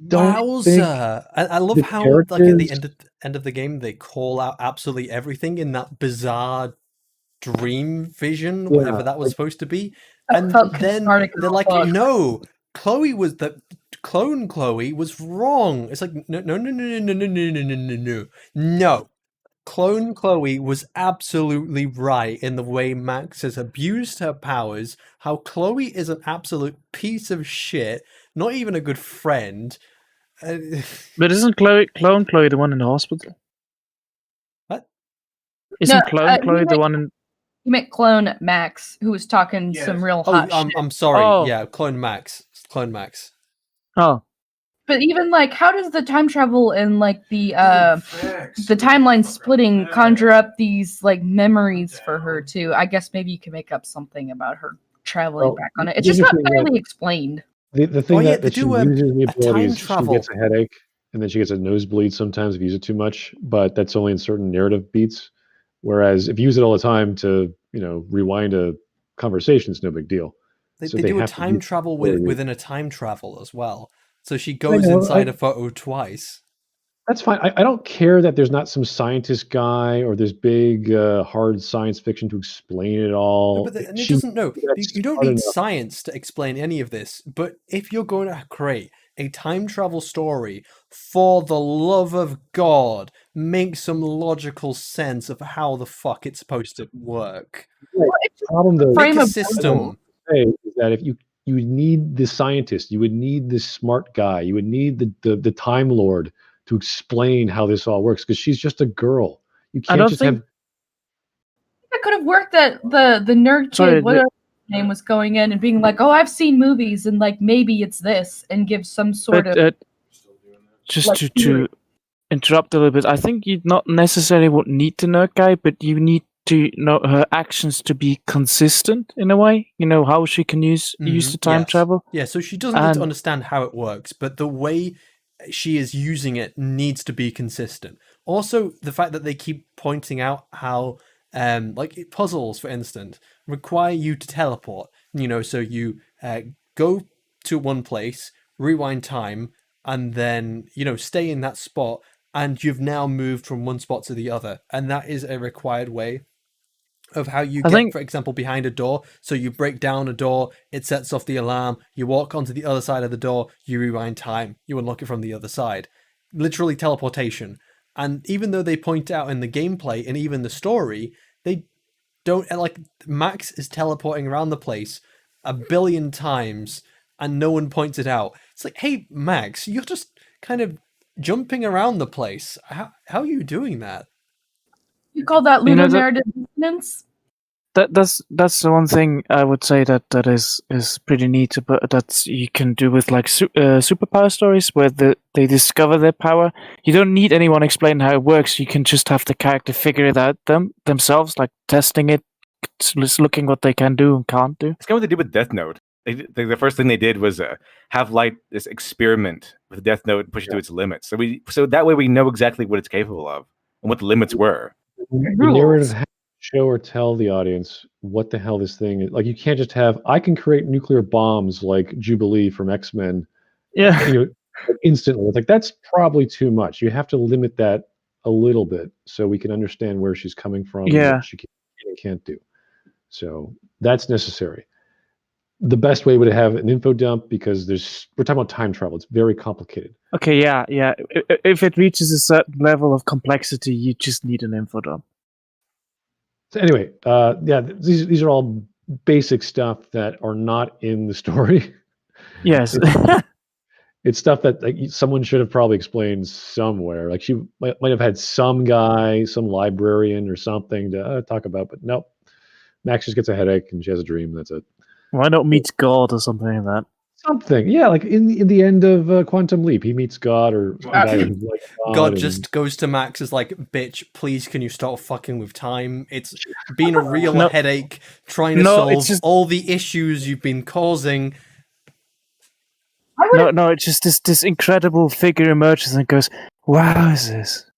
don't think Wowza! I love the how like at the characters- end of the game they call out absolutely everything in that bizarre dream vision, whatever Yeah, that was supposed to be, That and felt then cathartic they're as like, fuck. no, Chloe was the clone. Chloe was wrong. It's like no. Clone Chloe was absolutely right in the way Max has abused her powers. How Chloe is an absolute piece of shit, not even a good friend. But isn't Clone Chloe the one in the hospital? What? Isn't No, Clone Chloe the one in? You meant clone Max, who was talking some real Oh, hot shit. I'm sorry. Oh. Yeah, Clone Max. Clone Max. Oh, But even like, how does the time travel and like the timeline splitting conjure up these like memories for her too? I guess maybe you can make up something about her traveling Well, back on it. It's the just not other thing that- fairly explained. the thing Oh, yeah, that, they that she do, uses the a ability time is travel. she gets a headache and then she gets a nosebleed sometimes if you use it too much, but that's only in certain narrative beats. Whereas if you use it all the time to, rewind a conversation, it's no big deal. They So do a have to time use travel the ability. within a time travel as well. So she goes know, inside a photo twice. That's fine. I don't care that there's not some scientist guy or this big hard science fiction to explain it No, all. but and it She- doesn't. No, that's you don't hard need enough. science to explain any of this. But if you're going to create a time travel story, for the love of God, make some logical sense of how the fuck it's supposed to work. The problem though, Frame Make a of system. say is that if you would need the scientist, you would need this smart guy, you would need the Time Lord to explain how this all works because she's just a girl. You I can't don't just think- have. It could have worked that the nerd Sorry, kid, whatever his name, was going in and being like, "Oh, I've seen movies and like maybe it's this," and give some sort but of just like, to interrupt a little bit, I think you not necessarily would need the nerd guy, but you need to know her actions to be consistent in a way. You know how she can use the time yes. travel. Yeah, so she doesn't need to And- understand how it works, but the way she is using it needs to be consistent. Also, the fact that they keep pointing out how, like puzzles, for instance, require you to teleport. So you go to one place, rewind time, and then stay in that spot, and you've now moved from one spot to the other, and that is a required way of how you I get, think- for example, behind a door. So you break down a door, it sets off the alarm, you walk onto the other side of the door, you rewind time, you unlock it from the other side. Literally teleportation. And even though they point out in the gameplay and even the story, they don't, like, Max is teleporting around the place a billion times and no one points it out. It's like, hey, Max, you're just kind of jumping around the place. How are you doing that? you call that You know, ludonarrative dissonance. That's the one thing I would say that is pretty neat, but that you can do with like superpower stories where they discover their power. You don't need anyone explaining how it works. You can just have the character figure it out themselves, like testing it, just looking what they can do and can't do. It's kind of what they did with Death Note. The first thing they did was have Light this experiment with Death Note and push it to its limits. So that way we know exactly what it's capable of and what the limits were. The Rules. narrative has to show or tell the audience what the hell this thing is. Like you can't just have I can create nuclear bombs like Jubilee from X-Men Yeah. instantly. It's like that's probably too much. You have to limit that a little bit so we can understand where she's coming from and Yeah. what she can and can't do. So that's necessary. The best way would have an info dump because we're talking about time travel. It's very complicated. Okay, yeah. If it reaches a certain level of complexity, you just need an info dump. So anyway, these are all basic stuff that are not in the story. Yes. It's stuff that someone should have probably explained somewhere. Like she might have had some guy, some librarian or something to talk about, but nope. Max just gets a headache and she has a dream. That's it. Why not meet God or something like that? Something, yeah. Like in the end of Quantum Leap, he meets God or some guy who's like God just goes to Max as like, bitch, please can you stop fucking with time? It's been a real headache trying to solve all the issues you've been causing. No, it's just this incredible figure emerges and goes, wow, is this?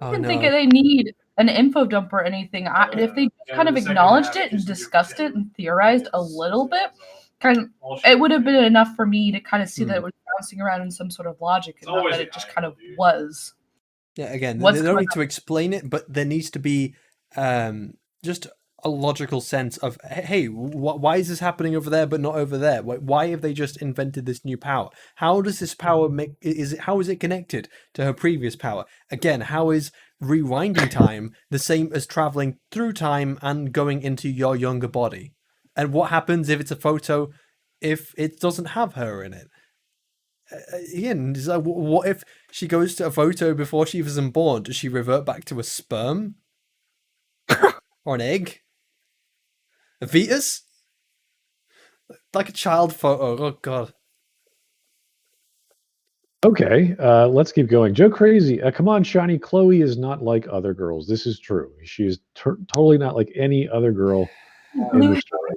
I don't think they need an info dump or anything. If they just kind of acknowledged it and discussed it and theorized a little bit, it would have been enough for me to kind of see that it was bouncing around in some sort of logic and not that it just kind of was. Yeah, again, they don't need to explain it, but there needs to be just a logical sense of, hey, why is this happening over there but not over there? Why have they just invented this new power? How does this power how is it connected to her previous power? Again, how is rewinding time the same as traveling through time and going into your younger body? And what happens if it's a photo if it doesn't have her in it? Ian, what if she goes to a photo before she was born? Does she revert back to a sperm? Or an egg? A fetus? Like a child photo. Oh, God. Okay, let's keep going. Joe Crazy, come on, Shiny. Chloe is not like other girls. This is true. She is totally not like any other girl in the story.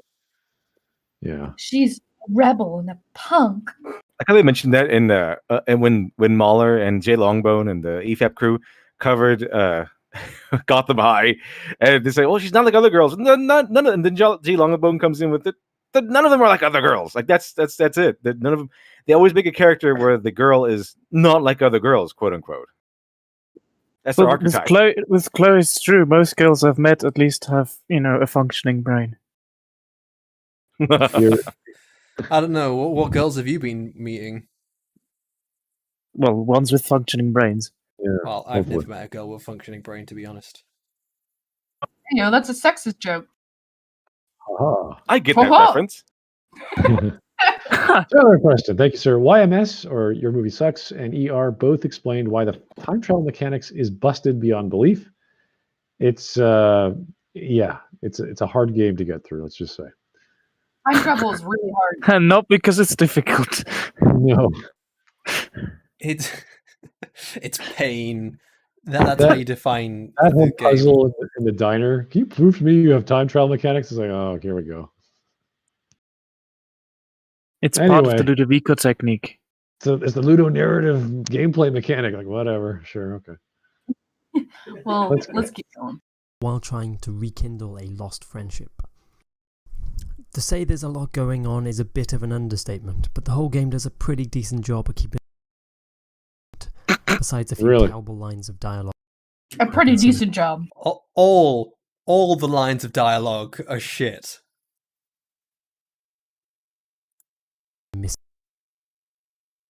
Yeah. She's a rebel and a punk. I kind of mentioned that in the and when Mahler and Jay Longbone and the EFAP crew covered Gotham High, and they say, "Oh, she's not like other girls." None of them. And then Jay Longbone comes in with it. None of them are like other girls. Like that's it. None of them. They always make a character where the girl is not like other girls, quote unquote. That's their archetype. With Chloe, it's true. Most girls I've met at least have, a functioning brain. I don't know. What girls have you been meeting? Well, ones with functioning brains. Yeah, well, I've never met a girl with a functioning brain, to be honest. That's a sexist joke. I get that reference. Another question. Thank you, sir. YMS, or Your Movie Sucks, and ER both explained why the time travel mechanics is busted beyond belief. It's a hard game to get through, let's just say. Time travel is really hard. Not because it's difficult. No. It's pain. That's how you define that whole the game. puzzle in the diner. Can you prove to me you have time travel mechanics? It's like, oh, here we go. It's part of the Ludovico technique. So it's the Ludo narrative gameplay mechanic. Like, whatever. Sure, okay. Well, let's keep going. While trying to rekindle a lost friendship. To say there's a lot going on is a bit of an understatement, but the whole game does a pretty decent job of keeping it, besides a few terrible lines of dialogue. A pretty decent job. All the lines of dialogue are shit. Miss